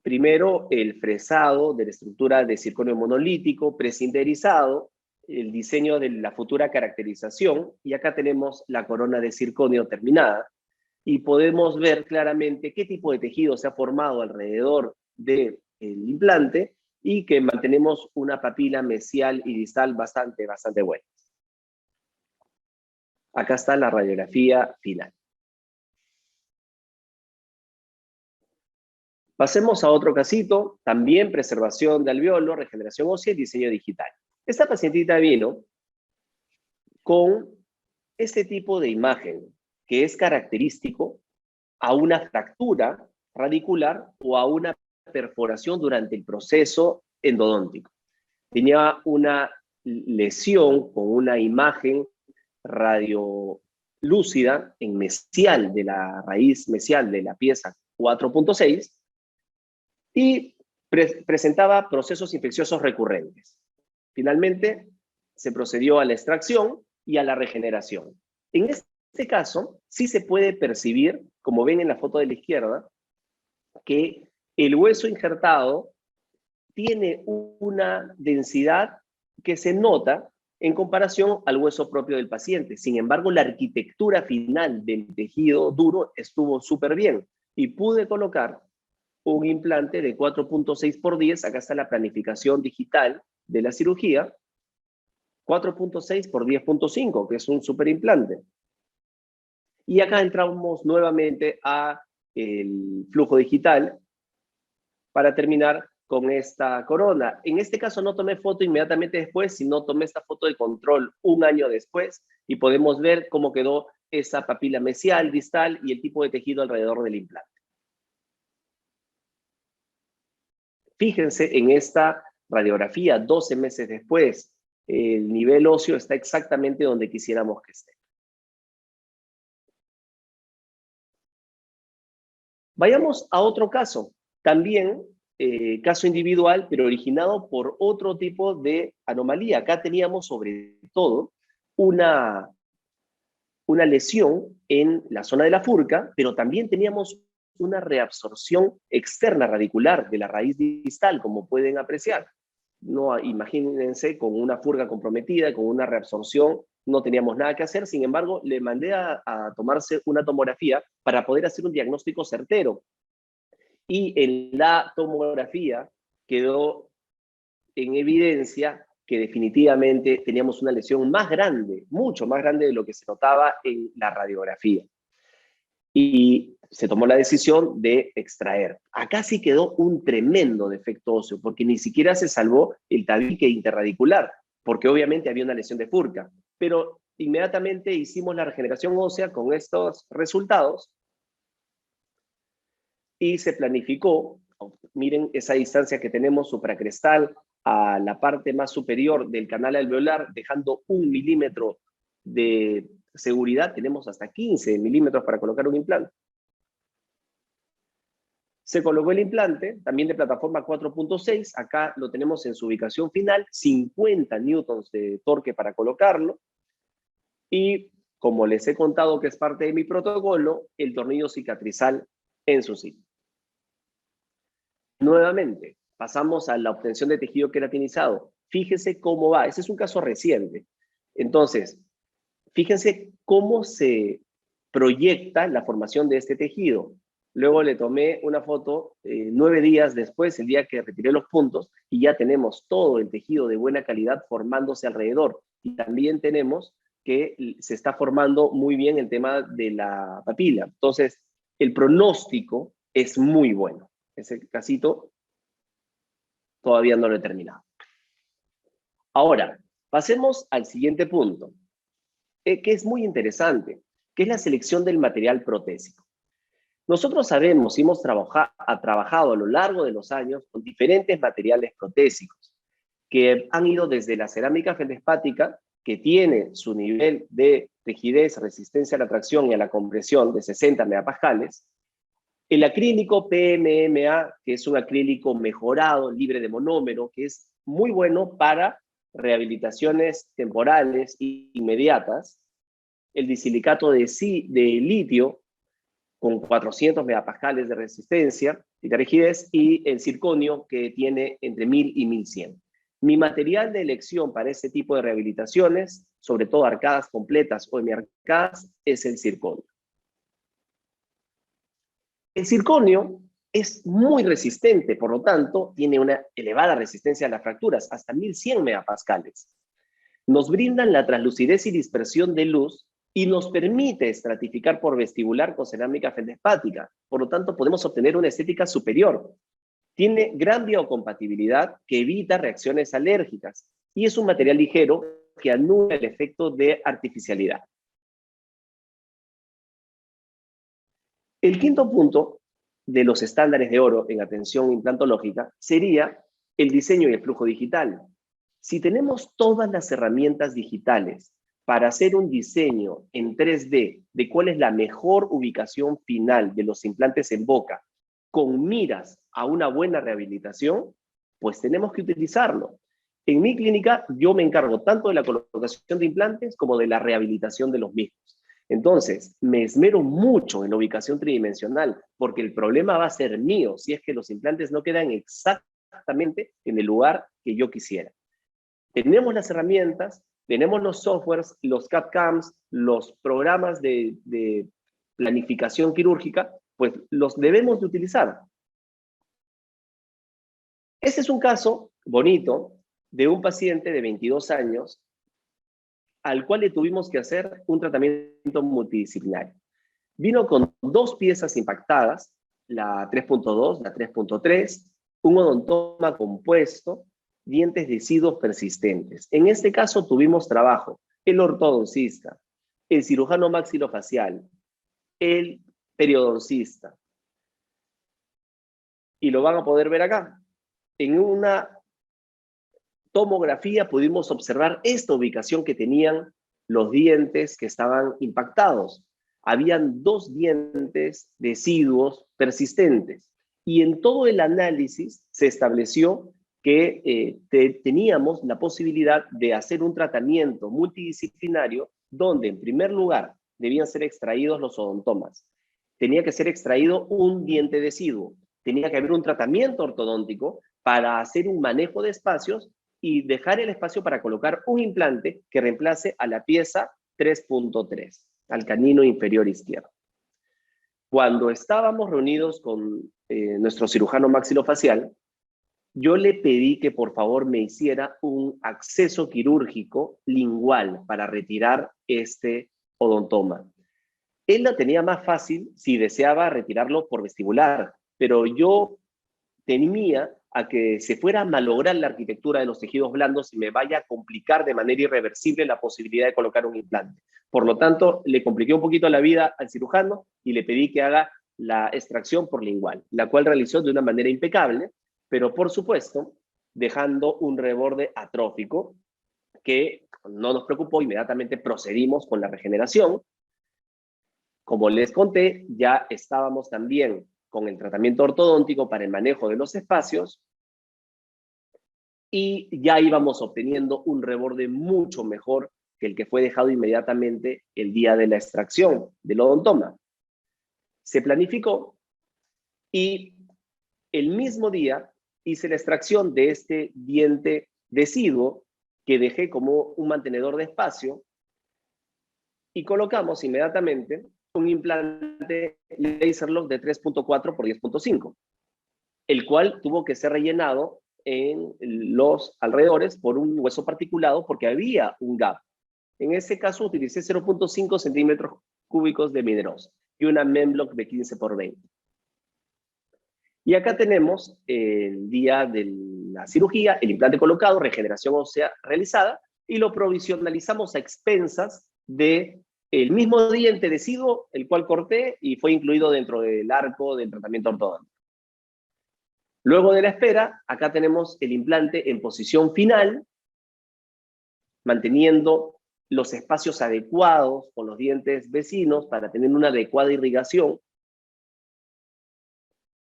Primero, el fresado de la estructura de circonio monolítico presinterizado, el diseño de la futura caracterización, y acá tenemos la corona de circonio terminada. y podemos ver claramente qué tipo de tejido se ha formado alrededor del implante y que mantenemos una papila mesial y distal bastante buena. Acá está la radiografía final. Pasemos a otro casito, también preservación de alveolo, regeneración ósea y diseño digital. Esta pacientita vino con este tipo de imagen, que es característico a una fractura radicular o a una perforación durante el proceso endodóntico. Tenía una lesión con una imagen radiolúcida en mesial de la raíz mesial de la pieza 4.6 y presentaba procesos infecciosos recurrentes. Finalmente, se procedió a la extracción y a la regeneración. En este caso, sí se puede percibir, como ven en la foto de la izquierda, que el hueso injertado tiene una densidad que se nota en comparación al hueso propio del paciente. Sin embargo, la arquitectura final del tejido duro estuvo súper bien y pude colocar un implante de 4.6 por 10, acá está la planificación digital de la cirugía, 4.6 por 10.5, que es un super implante. Y acá entramos nuevamente a el flujo digital para terminar con esta corona. En este caso no tomé foto inmediatamente después, sino tomé esta foto de control un año después y podemos ver cómo quedó esa papila mesial, distal y el tipo de tejido alrededor del implante. Fíjense en esta radiografía 12 meses después. El nivel óseo está exactamente donde quisiéramos que esté. Vayamos a otro caso, también caso individual, pero originado por otro tipo de anomalía. Acá teníamos sobre todo una lesión en la zona de la furca, pero también teníamos una reabsorción externa radicular de la raíz distal, como pueden apreciar. No, imagínense, con una furga comprometida, con una reabsorción, no teníamos nada que hacer. Sin embargo, le mandé a tomarse una tomografía para poder hacer un diagnóstico certero. Y en la tomografía quedó en evidencia que definitivamente teníamos una lesión más grande, mucho más grande de lo que se notaba en la radiografía. Y se tomó la decisión de extraer. Acá sí quedó un tremendo defecto óseo, porque ni siquiera se salvó el tabique interradicular, porque obviamente había una lesión de furca. Pero inmediatamente hicimos la regeneración ósea con estos resultados y se planificó. Miren esa distancia que tenemos supracrestal a la parte más superior del canal alveolar, dejando 1 milímetro de seguridad. Tenemos hasta 15 milímetros para colocar un implante. Se colocó el implante, también de plataforma 4.6, acá lo tenemos en su ubicación final, 50 newtons de torque para colocarlo, y como les he contado que es parte de mi protocolo, el tornillo cicatrizal en su sitio. Nuevamente, pasamos a la obtención de tejido queratinizado. Fíjense cómo va, ese es un caso reciente. Entonces, fíjense cómo se proyecta la formación de este tejido. Luego le tomé una foto 9 días después, el día que retiré los puntos, y ya tenemos todo el tejido de buena calidad formándose alrededor. Y también tenemos que se está formando muy bien el tema de la papila. Entonces, el pronóstico es muy bueno. Ese casito todavía no lo he terminado. Ahora, pasemos al siguiente punto, que es muy interesante, que es la selección del material protésico. Nosotros sabemos y hemos trabajado a lo largo de los años con diferentes materiales protésicos que han ido desde la cerámica feldespática, que tiene su nivel de rigidez, resistencia a la tracción y a la compresión de 60 megapascales, el acrílico PMMA, que es un acrílico mejorado, libre de monómero, que es muy bueno para rehabilitaciones temporales e inmediatas, el disilicato de litio, con 400 megapascales de resistencia y de rigidez, y el circonio, que tiene entre 1000 y 1100. Mi material de elección para este tipo de rehabilitaciones, sobre todo arcadas completas o hemiarcadas, es el circonio. El circonio es muy resistente, por lo tanto, tiene una elevada resistencia a las fracturas, hasta 1100 megapascales. Nos brindan la translucidez y dispersión de luz y nos permite estratificar por vestibular con cerámica feldespática. Por lo tanto, podemos obtener una estética superior. Tiene gran biocompatibilidad que evita reacciones alérgicas y es un material ligero que anula el efecto de artificialidad. El quinto punto de los estándares de oro en atención implantológica sería el diseño y el flujo digital. Si tenemos todas las herramientas digitales para hacer un diseño en 3D de cuál es la mejor ubicación final de los implantes en boca, con miras a una buena rehabilitación, pues tenemos que utilizarlo. En mi clínica yo me encargo tanto de la colocación de implantes como de la rehabilitación de los mismos. Entonces, me esmero mucho en la ubicación tridimensional, porque el problema va a ser mío si es que los implantes no quedan exactamente en el lugar que yo quisiera. Tenemos las herramientas, tenemos los softwares, los CAD/CAMs, los programas de planificación quirúrgica, pues los debemos de utilizar. Ese es un caso bonito de un paciente de 22 años al cual le tuvimos que hacer un tratamiento multidisciplinario. Vino con 2 piezas impactadas, la 3.2, la 3.3, un odontoma compuesto, dientes deciduos persistentes. En este caso tuvimos trabajo, el ortodoncista, el cirujano maxilofacial, el periodoncista. Y lo van a poder ver acá. En una tomografía pudimos observar esta ubicación que tenían los dientes que estaban impactados. Habían 2 dientes deciduos persistentes. Y en todo el análisis se estableció que teníamos la posibilidad de hacer un tratamiento multidisciplinario donde, en primer lugar, debían ser extraídos los odontomas. Tenía que ser extraído un diente deciduo. Tenía que haber un tratamiento ortodóntico para hacer un manejo de espacios y dejar el espacio para colocar un implante que reemplace a la pieza 3.3, al canino inferior izquierdo. Cuando estábamos reunidos con nuestro cirujano maxilofacial, yo le pedí que por favor me hiciera un acceso quirúrgico lingual para retirar este odontoma. Él la tenía más fácil si deseaba retirarlo por vestibular, pero yo temía a que se fuera a malograr la arquitectura de los tejidos blandos y me vaya a complicar de manera irreversible la posibilidad de colocar un implante. Por lo tanto, le compliqué un poquito la vida al cirujano y le pedí que haga la extracción por lingual, la cual realizó de una manera impecable, pero por supuesto, dejando un reborde atrófico que no nos preocupó. Inmediatamente procedimos con la regeneración. Como les conté, ya estábamos también con el tratamiento ortodóntico para el manejo de los espacios y ya íbamos obteniendo un reborde mucho mejor que el que fue dejado inmediatamente el día de la extracción del odontoma. Se planificó y el mismo día hice la extracción de este diente deciduo que dejé como un mantenedor de espacio y colocamos inmediatamente un implante LaserLock de 3.4 por 10.5, el cual tuvo que ser rellenado en los alrededores por un hueso particulado porque había un gap. En ese caso utilicé 0.5 centímetros cúbicos de mineros y una Memblock de 15 por 20. Y acá tenemos el día de la cirugía, el implante colocado, regeneración ósea realizada, y lo provisionalizamos a expensas de el mismo diente deciduo, el cual corté y fue incluido dentro del arco del tratamiento ortodóntico. Luego de la espera, acá tenemos el implante en posición final, manteniendo los espacios adecuados con los dientes vecinos para tener una adecuada irrigación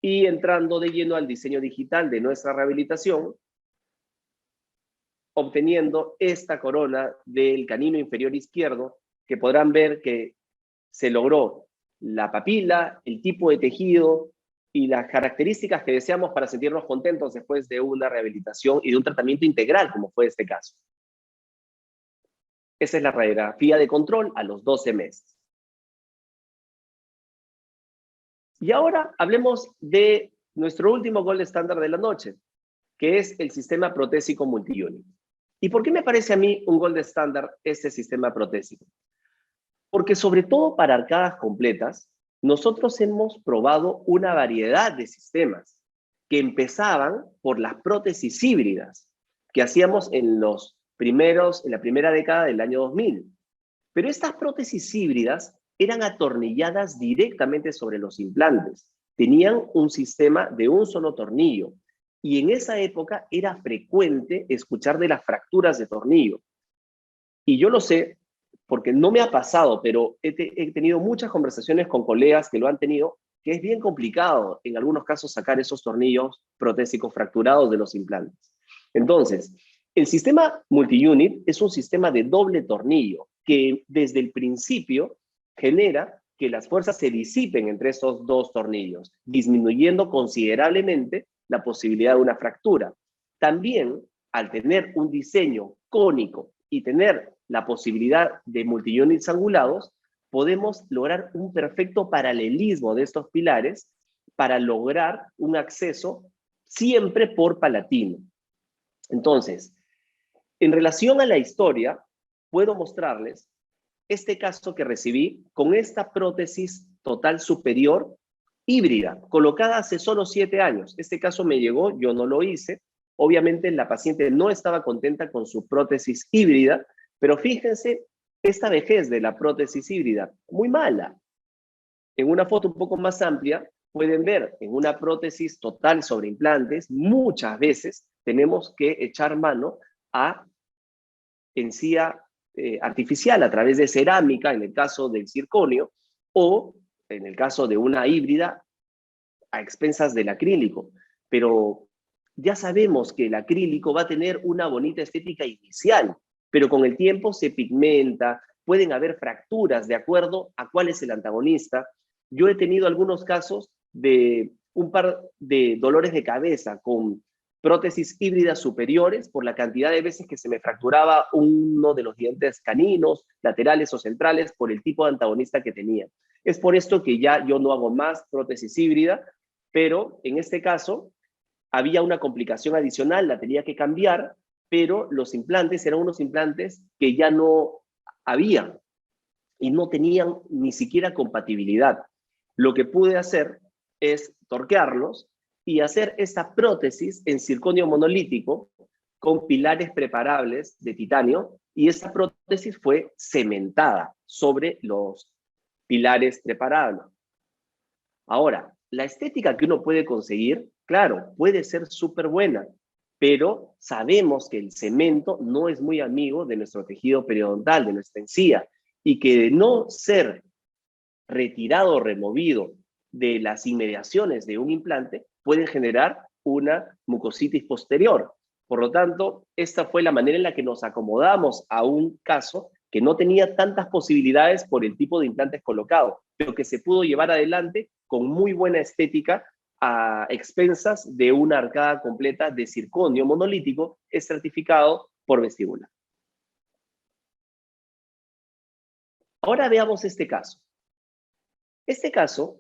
y entrando de lleno al diseño digital de nuestra rehabilitación, obteniendo esta corona del canino inferior izquierdo, que podrán ver que se logró la papila, el tipo de tejido y las características que deseamos para sentirnos contentos después de una rehabilitación y de un tratamiento integral, como fue este caso. Esa es la radiografía de control a los 12 meses. Y ahora hablemos de nuestro último gold estándar de la noche, que es el sistema protésico multiunit. ¿Y por qué me parece a mí un gold estándar este sistema protésico? Porque sobre todo para arcadas completas, nosotros hemos probado una variedad de sistemas que empezaban por las prótesis híbridas que hacíamos en la primera década del año 2000. Pero estas prótesis híbridas eran atornilladas directamente sobre los implantes. Tenían un sistema de un solo tornillo. Y en esa época era frecuente escuchar de las fracturas de tornillo. Y yo lo sé porque no me ha pasado, pero he tenido muchas conversaciones con colegas que lo han tenido, que es bien complicado en algunos casos sacar esos tornillos protésicos fracturados de los implantes. Entonces, el sistema multiunit es un sistema de doble tornillo que desde el principio genera que las fuerzas se disipen entre esos dos tornillos, disminuyendo considerablemente la posibilidad de una fractura. También, al tener un diseño cónico y tener la posibilidad de multiunits angulados, podemos lograr un perfecto paralelismo de estos pilares para lograr un acceso siempre por palatino. Entonces, en relación a la historia, puedo mostrarles este caso que recibí con esta prótesis total superior híbrida, colocada hace solo 7 años. Este caso me llegó, yo no lo hice. Obviamente la paciente no estaba contenta con su prótesis híbrida, pero fíjense esta vejez de la prótesis híbrida, muy mala. En una foto un poco más amplia, pueden ver en una prótesis total sobre implantes, muchas veces tenemos que echar mano a encía artificial a través de cerámica, en el caso del circonio, o en el caso de una híbrida, a expensas del acrílico. Pero ya sabemos que el acrílico va a tener una bonita estética inicial, pero con el tiempo se pigmenta, pueden haber fracturas de acuerdo a cuál es el antagonista. Yo he tenido algunos casos de un par de dolores de cabeza con prótesis híbridas superiores por la cantidad de veces que se me fracturaba uno de los dientes caninos, laterales o centrales, por el tipo de antagonista que tenía. Es por esto que ya yo no hago más prótesis híbrida, pero en este caso había una complicación adicional, la tenía que cambiar, pero los implantes eran unos implantes que ya no había y no tenían ni siquiera compatibilidad. Lo que pude hacer es torquearlos y hacer esta prótesis en circonio monolítico con pilares preparables de titanio, y esta prótesis fue cementada sobre los pilares preparables. Ahora, la estética que uno puede conseguir, claro, puede ser súper buena, pero sabemos que el cemento no es muy amigo de nuestro tejido periodontal, de nuestra encía, y que de no ser retirado o removido de las inmediaciones de un implante, puede generar una mucositis posterior. Por lo tanto, esta fue la manera en la que nos acomodamos a un caso que no tenía tantas posibilidades por el tipo de implantes colocados, pero que se pudo llevar adelante con muy buena estética a expensas de una arcada completa de circonio monolítico estratificado por vestíbula. Ahora veamos este caso. Este caso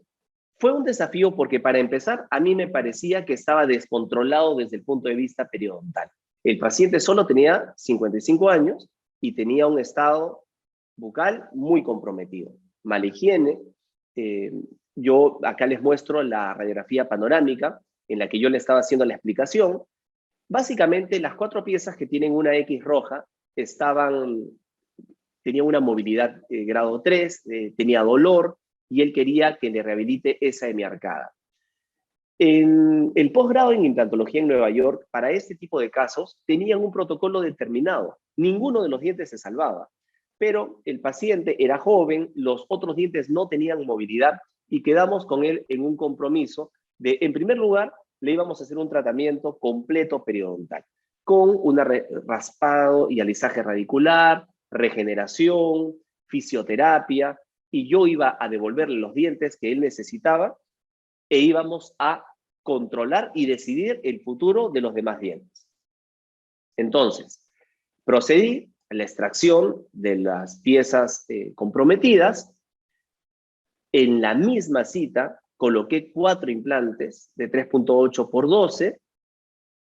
fue un desafío porque, para empezar, a mí me parecía que estaba descontrolado desde el punto de vista periodontal. El paciente solo tenía 55 años y tenía un estado bucal muy comprometido. Mala higiene. Yo acá les muestro la radiografía panorámica en la que yo le estaba haciendo la explicación. Básicamente, las 4 piezas que tienen una X roja tenían una movilidad grado 3, tenía dolor, y él quería que le rehabilite esa hemiarcada. En el posgrado en implantología en Nueva York, para este tipo de casos, tenían un protocolo determinado. Ninguno de los dientes se salvaba, pero el paciente era joven, los otros dientes no tenían movilidad, y quedamos con él en un compromiso de, en primer lugar, le íbamos a hacer un tratamiento completo periodontal, con un raspado y alisaje radicular, regeneración, fisioterapia, y yo iba a devolverle los dientes que él necesitaba e íbamos a controlar y decidir el futuro de los demás dientes. Entonces, procedí a la extracción de las piezas comprometidas. En la misma cita, coloqué 4 implantes de 3.8 por 12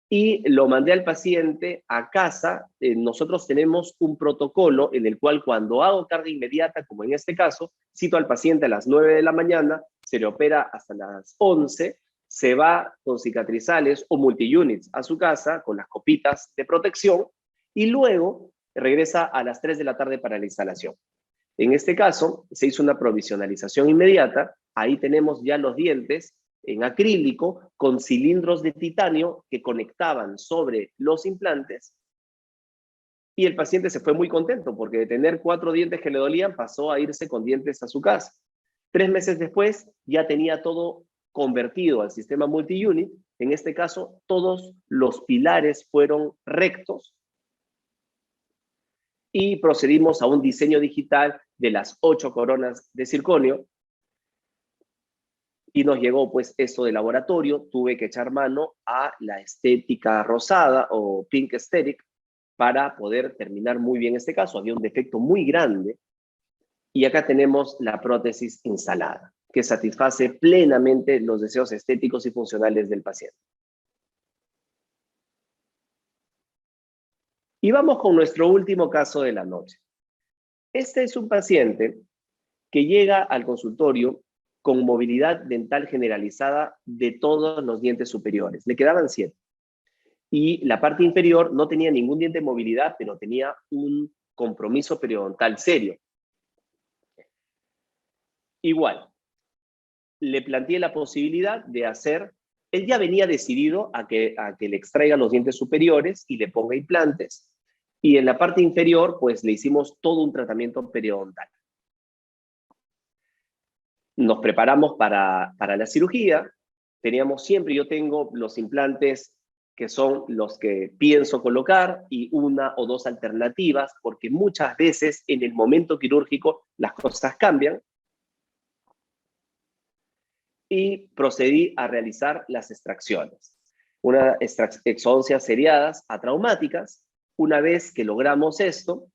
y lo mandé al paciente a casa. Nosotros tenemos un protocolo en el cual cuando hago carga inmediata, como en este caso, cito al paciente a las 9 de la mañana, se le opera hasta las 11, se va con cicatrizales o multiunits a su casa con las copitas de protección y luego regresa a las 3 de la tarde para la instalación. En este caso, se hizo una provisionalización inmediata. Ahí tenemos ya los dientes en acrílico con cilindros de titanio que conectaban sobre los implantes y el paciente se fue muy contento porque de tener 4 dientes que le dolían pasó a irse con dientes a su casa. 3 meses después ya tenía todo convertido al sistema multi-unit. En este caso, todos los pilares fueron rectos y procedimos a un diseño digital de las 8 coronas de circonio y nos llegó pues esto de laboratorio. Tuve que echar mano a la estética rosada o pink aesthetic para poder terminar muy bien este caso. Había un defecto muy grande y acá tenemos la prótesis instalada que satisface plenamente los deseos estéticos y funcionales del paciente. Y vamos con nuestro último caso de la noche. Este es un paciente que llega al consultorio con movilidad dental generalizada de todos los dientes superiores. Le quedaban 7. Y la parte inferior no tenía ningún diente de movilidad, pero tenía un compromiso periodontal serio. Igual, le planteé la posibilidad de hacer, él ya venía decidido a que le extraiga los dientes superiores y le ponga implantes, y en la parte inferior, pues le hicimos todo un tratamiento periodontal. Nos preparamos para la cirugía. Yo tengo los implantes que son los que pienso colocar y 1 o 2 alternativas, porque muchas veces en el momento quirúrgico las cosas cambian. Y procedí a realizar las extracciones. Unas exodoncias seriadas atraumáticas. Una vez que logramos esto,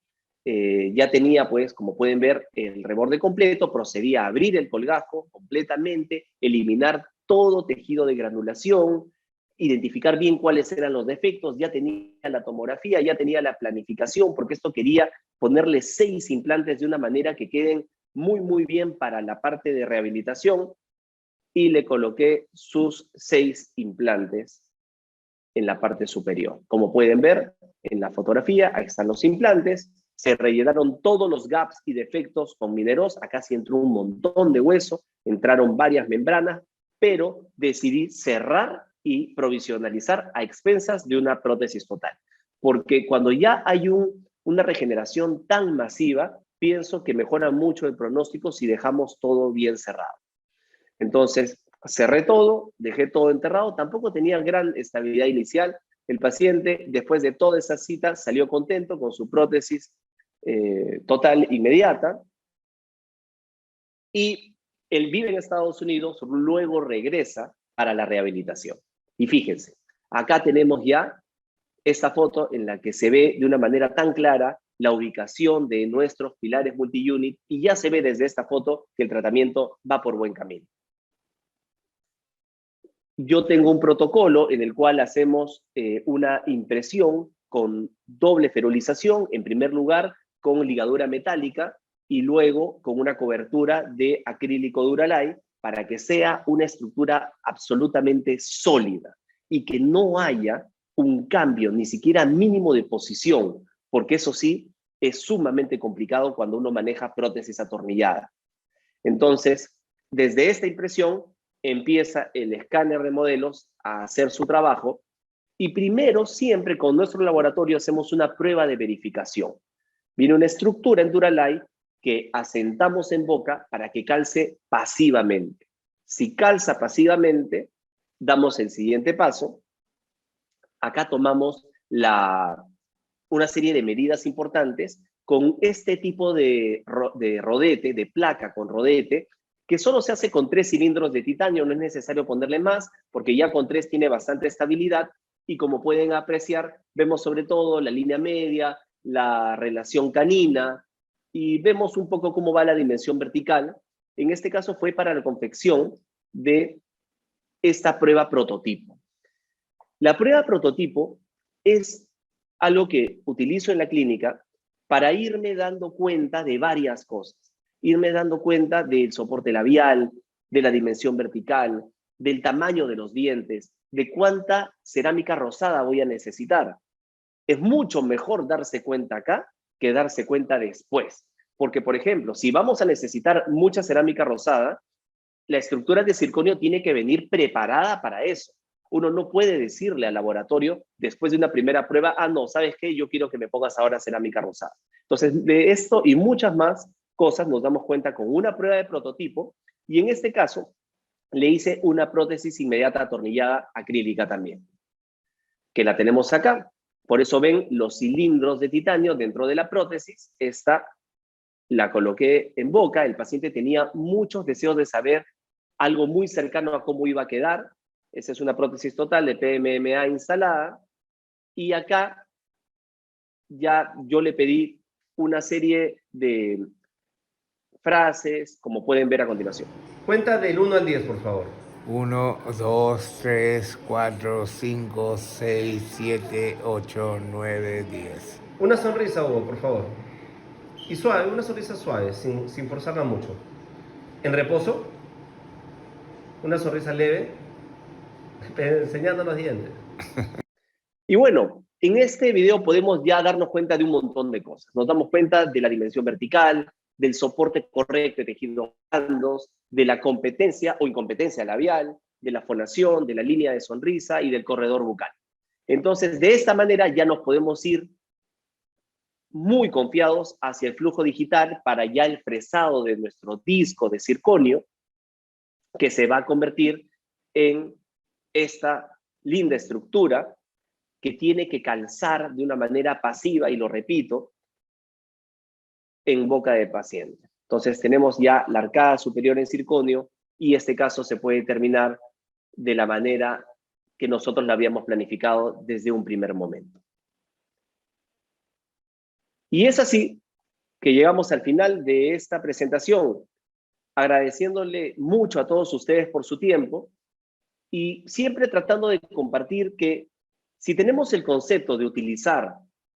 ya tenía, pues, como pueden ver, el reborde completo. Procedí a abrir el colgajo completamente, eliminar todo tejido de granulación, identificar bien cuáles eran los defectos. Ya tenía la tomografía, ya tenía la planificación, porque esto quería ponerle 6 implantes de una manera que queden muy, muy bien para la parte de rehabilitación. Y le coloqué sus 6 implantes en la parte superior. Como pueden ver en la fotografía, ahí están los implantes. Se rellenaron todos los gaps y defectos con Mineros. Acá sí entró un montón de hueso, entraron varias membranas, pero decidí cerrar y provisionalizar a expensas de una prótesis total. Porque cuando ya hay una regeneración tan masiva, pienso que mejora mucho el pronóstico si dejamos todo bien cerrado. Entonces, cerré todo, dejé todo enterrado. Tampoco tenía gran estabilidad inicial. El paciente, después de toda esa cita, salió contento con su prótesis total inmediata. Y él vive en Estados Unidos, luego regresa para la rehabilitación. Y fíjense, acá tenemos ya esta foto en la que se ve de una manera tan clara la ubicación de nuestros pilares multi-unit y ya se ve desde esta foto que el tratamiento va por buen camino. Yo tengo un protocolo en el cual hacemos una impresión con doble ferrulización, en primer lugar con ligadura metálica y luego con una cobertura de acrílico Duralay para que sea una estructura absolutamente sólida y que no haya un cambio, ni siquiera mínimo de posición, porque eso sí es sumamente complicado cuando uno maneja prótesis atornillada. Entonces, desde esta impresión, empieza el escáner de modelos a hacer su trabajo y primero, siempre con nuestro laboratorio, hacemos una prueba de verificación. Viene una estructura en Duralay que asentamos en boca para que calce pasivamente. Si calza pasivamente, damos el siguiente paso. Acá tomamos una serie de medidas importantes con este tipo de rodete, de placa con rodete, que solo se hace con 3 cilindros de titanio. No es necesario ponerle más, porque ya con 3 tiene bastante estabilidad, y como pueden apreciar, vemos sobre todo la línea media, la relación canina, y vemos un poco cómo va la dimensión vertical. En este caso fue para la confección de esta prueba prototipo. La prueba prototipo es algo que utilizo en la clínica para irme dando cuenta de varias cosas. Irme dando cuenta del soporte labial, de la dimensión vertical, del tamaño de los dientes, de cuánta cerámica rosada voy a necesitar. Es mucho mejor darse cuenta acá que darse cuenta después. Porque, por ejemplo, si vamos a necesitar mucha cerámica rosada, la estructura de circonio tiene que venir preparada para eso. Uno no puede decirle al laboratorio, después de una primera prueba, no, ¿sabes qué? Yo quiero que me pongas ahora cerámica rosada. Entonces, de esto y muchas más cosas nos damos cuenta con una prueba de prototipo, y en este caso, le hice una prótesis inmediata atornillada acrílica también, que la tenemos acá. Por eso ven los cilindros de titanio dentro de la prótesis. Esta la coloqué en boca. El paciente tenía muchos deseos de saber algo muy cercano a cómo iba a quedar. Esa es una prótesis total de PMMA instalada. Y acá ya yo le pedí una serie de frases, como pueden ver a continuación.
Cuenta del 1 al 10, por favor.
1, 2, 3, 4, 5, 6, 7, 8, 9, 10.
Una sonrisa, Hugo, por favor. Y suave, una sonrisa suave, sin forzarla mucho. En reposo, una sonrisa leve, enseñando los dientes.
Y bueno, en este video podemos ya darnos cuenta de un montón de cosas. Nos damos cuenta de la dimensión vertical, del soporte correcto de tejidos blandos, de la competencia o incompetencia labial, de la fonación, de la línea de sonrisa y del corredor bucal. Entonces, de esta manera ya nos podemos ir muy confiados hacia el flujo digital para ya el fresado de nuestro disco de circonio, que se va a convertir en esta linda estructura que tiene que calzar de una manera pasiva, y lo repito, en boca del paciente. Entonces tenemos ya la arcada superior en circonio, y este caso se puede terminar de la manera que nosotros la habíamos planificado desde un primer momento. Y es así que llegamos al final de esta presentación, agradeciéndole mucho a todos ustedes por su tiempo, y siempre tratando de compartir que si tenemos el concepto de utilizar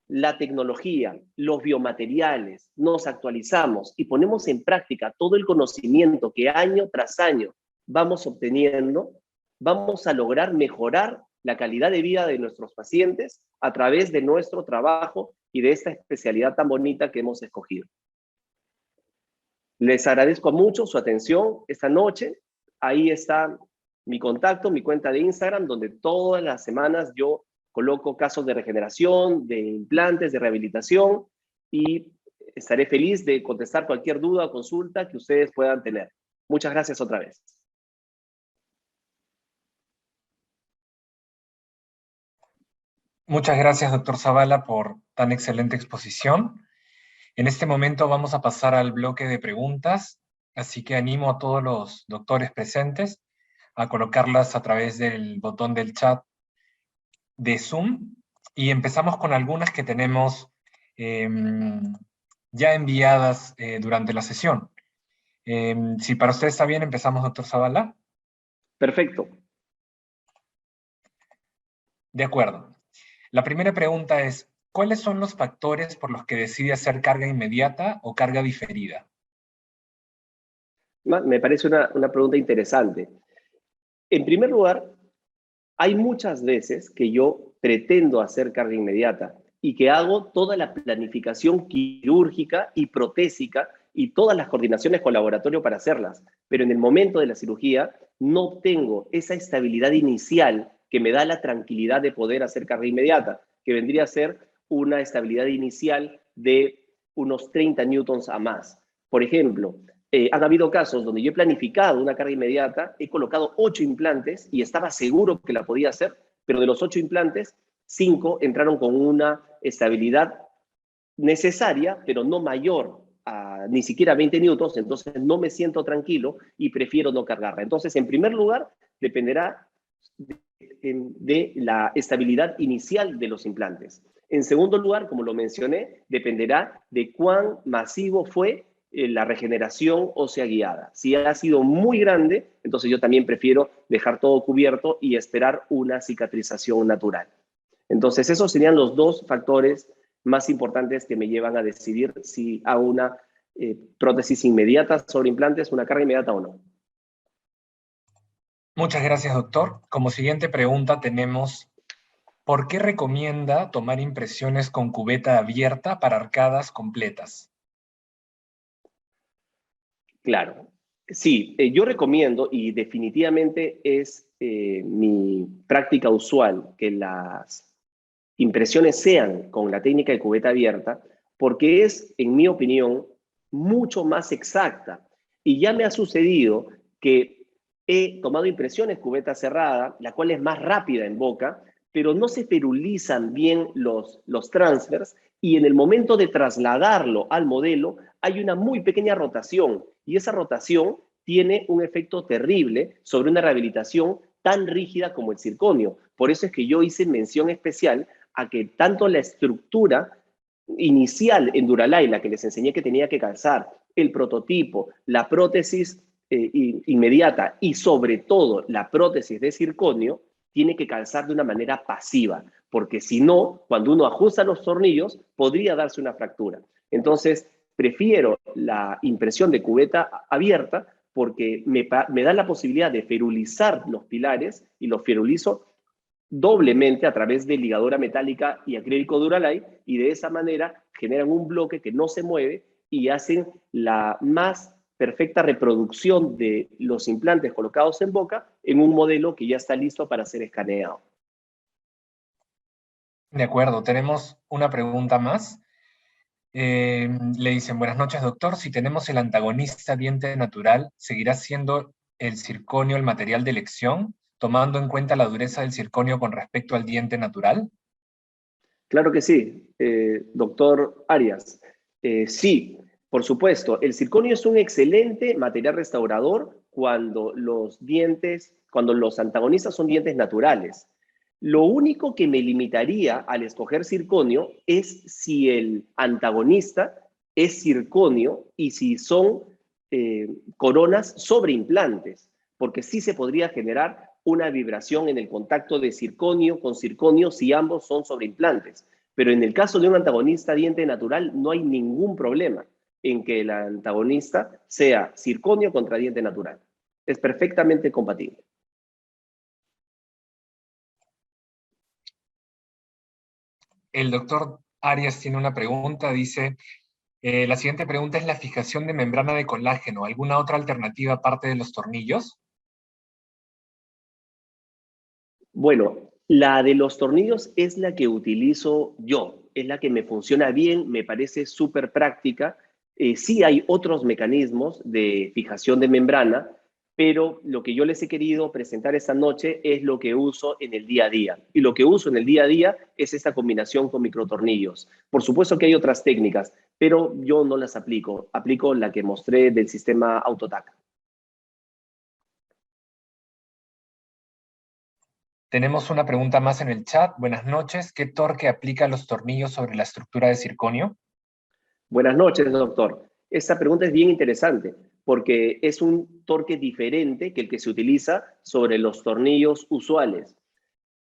la tecnología, los biomateriales, nos actualizamos y ponemos en práctica todo el conocimiento que año tras año vamos obteniendo, vamos a lograr mejorar la calidad de vida de nuestros pacientes a través de nuestro trabajo y de esta especialidad tan bonita que hemos escogido. Les agradezco mucho su atención esta noche. Ahí está mi contacto, mi cuenta de Instagram, donde todas las semanas yo coloco casos de regeneración, de implantes, de rehabilitación, y estaré feliz de contestar cualquier duda o consulta que ustedes puedan tener. Muchas gracias otra vez.
Muchas gracias, doctor Zavala, por tan excelente exposición. En este momento vamos a pasar al bloque de preguntas, así que animo a todos los doctores presentes a colocarlas a través del botón del chat de Zoom, y empezamos con algunas que tenemos ya enviadas durante la sesión. Si para usted está bien, empezamos, doctor Zavala.
Perfecto.
De acuerdo. La primera pregunta es, ¿cuáles son los factores por los que decide hacer carga inmediata o carga diferida?
Me parece una pregunta interesante. En primer lugar, hay muchas veces que yo pretendo hacer carga inmediata y que hago toda la planificación quirúrgica y protésica y todas las coordinaciones con laboratorio para hacerlas, pero en el momento de la cirugía no tengo esa estabilidad inicial que me da la tranquilidad de poder hacer carga inmediata, que vendría a ser una estabilidad inicial de unos 30 newtons a más. Por ejemplo, han habido casos donde yo he planificado una carga inmediata, he colocado 8 implantes y estaba seguro que la podía hacer, pero de los 8 implantes, 5 entraron con una estabilidad necesaria, pero no mayor a ni siquiera 20 newtons, entonces no me siento tranquilo y prefiero no cargarla. Entonces, en primer lugar, dependerá de la estabilidad inicial de los implantes. En segundo lugar, como lo mencioné, dependerá de cuán masivo fue la regeneración ósea guiada. Si ha sido muy grande, entonces yo también prefiero dejar todo cubierto y esperar una cicatrización natural. Entonces, esos serían los dos factores más importantes que me llevan a decidir si hago una prótesis inmediata sobre implantes, una carga inmediata o no.
Muchas gracias, doctor. Como siguiente pregunta tenemos, ¿por qué recomienda tomar impresiones con cubeta abierta para arcadas completas?
Claro, sí, yo recomiendo y definitivamente es mi práctica usual que las impresiones sean con la técnica de cubeta abierta, porque es, en mi opinión, mucho más exacta. Y ya me ha sucedido que he tomado impresiones cubeta cerrada, la cual es más rápida en boca, pero no se ferulizan bien los transfers y en el momento de trasladarlo al modelo hay una muy pequeña rotación y esa rotación tiene un efecto terrible sobre una rehabilitación tan rígida como el circonio. Por eso es que yo hice mención especial a que tanto la estructura inicial en Duralay, la que les enseñé que tenía que calzar, el prototipo, la prótesis inmediata y sobre todo la prótesis de circonio, tiene que calzar de una manera pasiva, porque si no, cuando uno ajusta los tornillos, podría darse una fractura. Entonces, prefiero la impresión de cubeta abierta porque me da la posibilidad de ferulizar los pilares y los ferulizo doblemente a través de ligadura metálica y acrílico Duralay y de esa manera generan un bloque que no se mueve y hacen la más perfecta reproducción de los implantes colocados en boca en un modelo que ya está listo para ser escaneado.
De acuerdo, tenemos una pregunta más. Le dicen, buenas noches, doctor. Si tenemos el antagonista diente natural, ¿seguirá siendo el circonio el material de elección, tomando en cuenta la dureza del circonio con respecto al diente natural?
Claro que sí, doctor Arias. Sí, por supuesto, el circonio es un excelente material restaurador cuando los antagonistas son dientes naturales. Lo único que me limitaría al escoger circonio es si el antagonista es circonio y si son coronas sobre implantes, porque sí se podría generar una vibración en el contacto de circonio con circonio si ambos son sobre implantes. Pero en el caso de un antagonista diente natural no hay ningún problema en que el antagonista sea circonio contra diente natural. Es perfectamente compatible.
El doctor Arias tiene una pregunta, dice, la siguiente pregunta es la fijación de membrana de colágeno. ¿Alguna otra alternativa aparte de los tornillos?
Bueno, la de los tornillos es la que utilizo yo, es la que me funciona bien, me parece súper práctica. Sí hay otros mecanismos de fijación de membrana, pero lo que yo les he querido presentar esta noche es lo que uso en el día a día. Y lo que uso en el día a día es esta combinación con microtornillos. Por supuesto que hay otras técnicas, pero yo no las aplico. Aplico la que mostré del sistema AutoTac.
Tenemos una pregunta más en el chat. Buenas noches. ¿Qué torque aplica los tornillos sobre la estructura de circonio?
Buenas noches, doctor. Esta pregunta es bien interesante porque es un torque diferente que el que se utiliza sobre los tornillos usuales.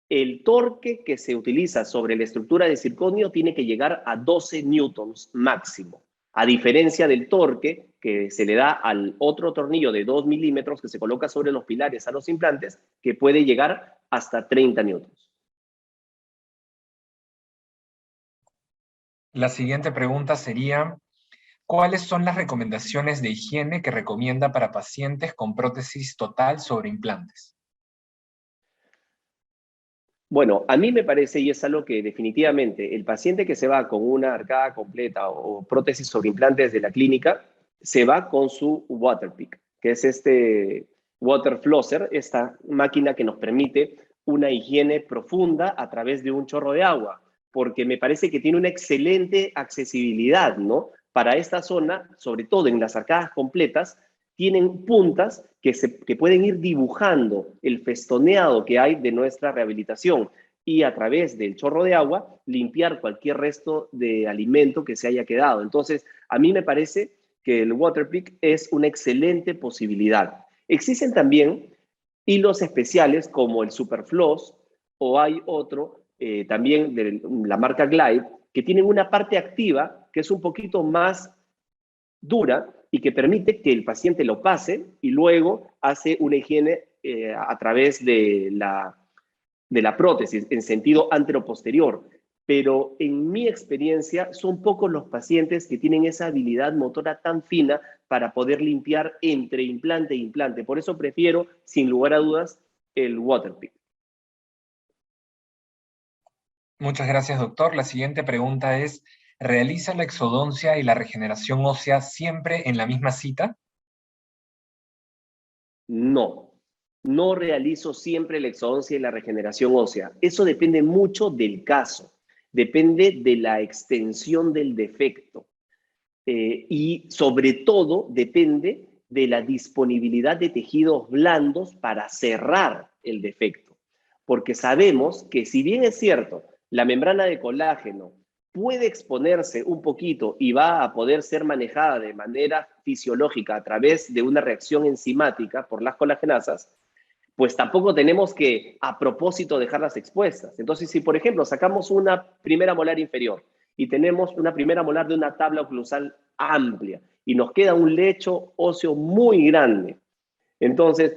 El torque que se utiliza sobre la estructura de circonio tiene que llegar a 12 newtons máximo, a diferencia del torque que se le da al otro tornillo de 2 milímetros que se coloca sobre los pilares a los implantes, que puede llegar hasta 30 newtons.
La siguiente pregunta sería, ¿cuáles son las recomendaciones de higiene que recomienda para pacientes con prótesis total sobre implantes?
Bueno, a mí me parece, y es algo que definitivamente el paciente que se va con una arcada completa o prótesis sobre implantes de la clínica, se va con su Waterpik, que es este water flosser, esta máquina que nos permite una higiene profunda a través de un chorro de agua, porque me parece que tiene una excelente accesibilidad, ¿no? Para esta zona, sobre todo en las arcadas completas, tienen puntas que pueden ir dibujando el festoneado que hay de nuestra rehabilitación y a través del chorro de agua limpiar cualquier resto de alimento que se haya quedado. Entonces, a mí me parece que el Waterpik es una excelente posibilidad. Existen también hilos especiales como el Superfloss, o hay otro también de la marca Glide, que tienen una parte activa que es un poquito más dura y que permite que el paciente lo pase y luego hace una higiene a través de la prótesis en sentido anteroposterior. Pero en mi experiencia son pocos los pacientes que tienen esa habilidad motora tan fina para poder limpiar entre implante e implante. Por eso prefiero, sin lugar a dudas, el Waterpik.
Muchas gracias, doctor. La siguiente pregunta es, ¿realiza la exodoncia y la regeneración ósea siempre en la misma cita?
No, no realizo siempre la exodoncia y la regeneración ósea. Eso depende mucho del caso, depende de la extensión del defecto y sobre todo depende de la disponibilidad de tejidos blandos para cerrar el defecto. Porque sabemos que si bien es cierto, la membrana de colágeno puede exponerse un poquito y va a poder ser manejada de manera fisiológica a través de una reacción enzimática por las colagenasas, pues tampoco tenemos que a propósito dejarlas expuestas. Entonces, si por ejemplo sacamos una primera molar inferior y tenemos una primera molar de una tabla oclusal amplia y nos queda un lecho óseo muy grande, entonces,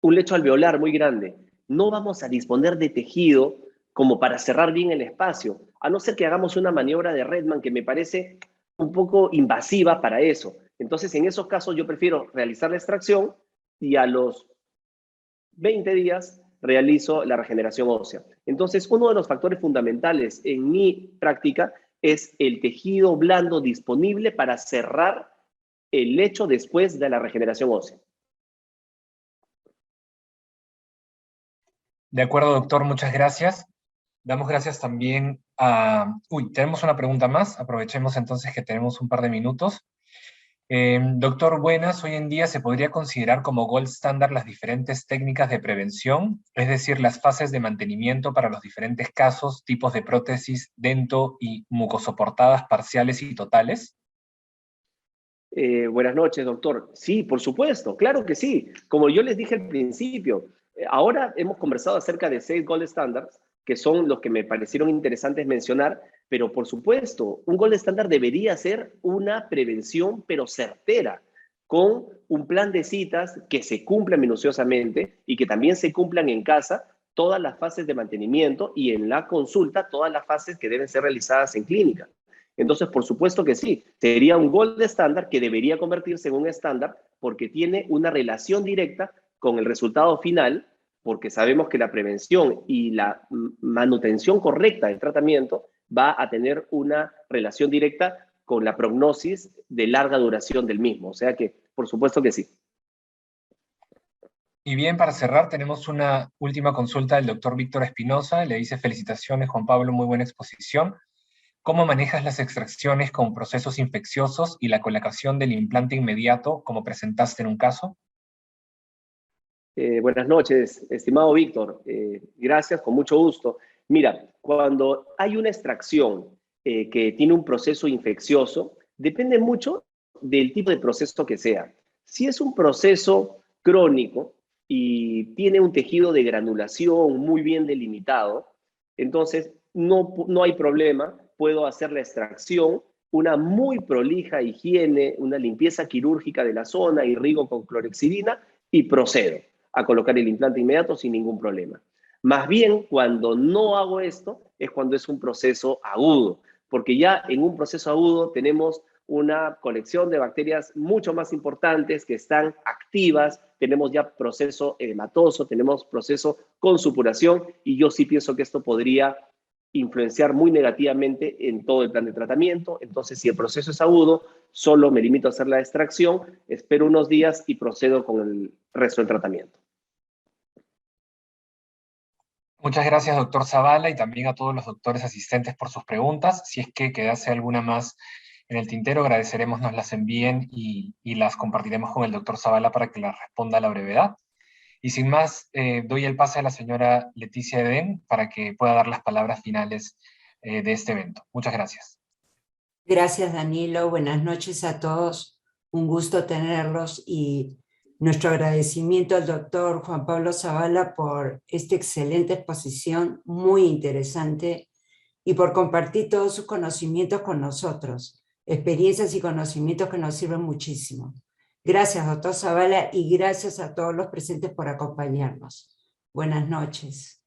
un lecho alveolar muy grande, no vamos a disponer de tejido como para cerrar bien el espacio, a no ser que hagamos una maniobra de Redman que me parece un poco invasiva para eso. Entonces, en esos casos yo prefiero realizar la extracción y a los 20 días realizo la regeneración ósea. Entonces, uno de los factores fundamentales en mi práctica es el tejido blando disponible para cerrar el lecho después de la regeneración ósea.
De acuerdo, doctor, muchas gracias. Damos gracias también a... tenemos una pregunta más. Aprovechemos entonces que tenemos un par de minutos. Doctor, buenas. Hoy en día se podría considerar como gold standard las diferentes técnicas de prevención, es decir, las fases de mantenimiento para los diferentes casos, tipos de prótesis, dento y mucosoportadas parciales y totales.
Buenas noches, doctor. Sí, por supuesto, claro que sí. Como yo les dije al principio, ahora hemos conversado acerca de 6 gold standards, que son los que me parecieron interesantes mencionar, pero por supuesto, un gold standard debería ser una prevención, pero certera, con un plan de citas que se cumpla minuciosamente y que también se cumplan en casa todas las fases de mantenimiento y en la consulta todas las fases que deben ser realizadas en clínica. Entonces, por supuesto que sí, sería un gold estándar que debería convertirse en un estándar porque tiene una relación directa con el resultado final, porque sabemos que la prevención y la manutención correcta del tratamiento va a tener una relación directa con la prognosis de larga duración del mismo. O sea que, por supuesto que sí.
Y bien, para cerrar, tenemos una última consulta del doctor Víctor Espinosa. Le dice: felicitaciones, Juan Pablo, muy buena exposición. ¿Cómo manejas las extracciones con procesos infecciosos y la colocación del implante inmediato, como presentaste en un caso?
Buenas noches, estimado Víctor. Gracias, con mucho gusto. Mira, cuando hay una extracción que tiene un proceso infeccioso, depende mucho del tipo de proceso que sea. Si es un proceso crónico y tiene un tejido de granulación muy bien delimitado, entonces no hay problema. Puedo hacer la extracción, una muy prolija higiene, una limpieza quirúrgica de la zona, irrigo con clorhexidina y procedo a colocar el implante inmediato sin ningún problema. Más bien, cuando no hago esto, es cuando es un proceso agudo, porque ya en un proceso agudo tenemos una colección de bacterias mucho más importantes que están activas, tenemos ya proceso edematoso, tenemos proceso con supuración, y yo sí pienso que esto podría influenciar muy negativamente en todo el plan de tratamiento. Entonces, si el proceso es agudo, solo me limito a hacer la extracción, espero unos días y procedo con el resto del tratamiento.
Muchas gracias, doctor Zavala, y también a todos los doctores asistentes por sus preguntas. Si es que quedase alguna más en el tintero, agradeceremos nos las envíen y las compartiremos con el doctor Zavala para que las responda a la brevedad. Y sin más, doy el pase a la señora Leticia Edén para que pueda dar las palabras finales de este evento. Muchas gracias.
Gracias, Danilo. Buenas noches a todos. Un gusto tenerlos y nuestro agradecimiento al doctor Juan Pablo Zavala por esta excelente exposición, muy interesante, y por compartir todos sus conocimientos con nosotros, experiencias y conocimientos que nos sirven muchísimo. Gracias, doctor Zavala, y gracias a todos los presentes por acompañarnos. Buenas noches.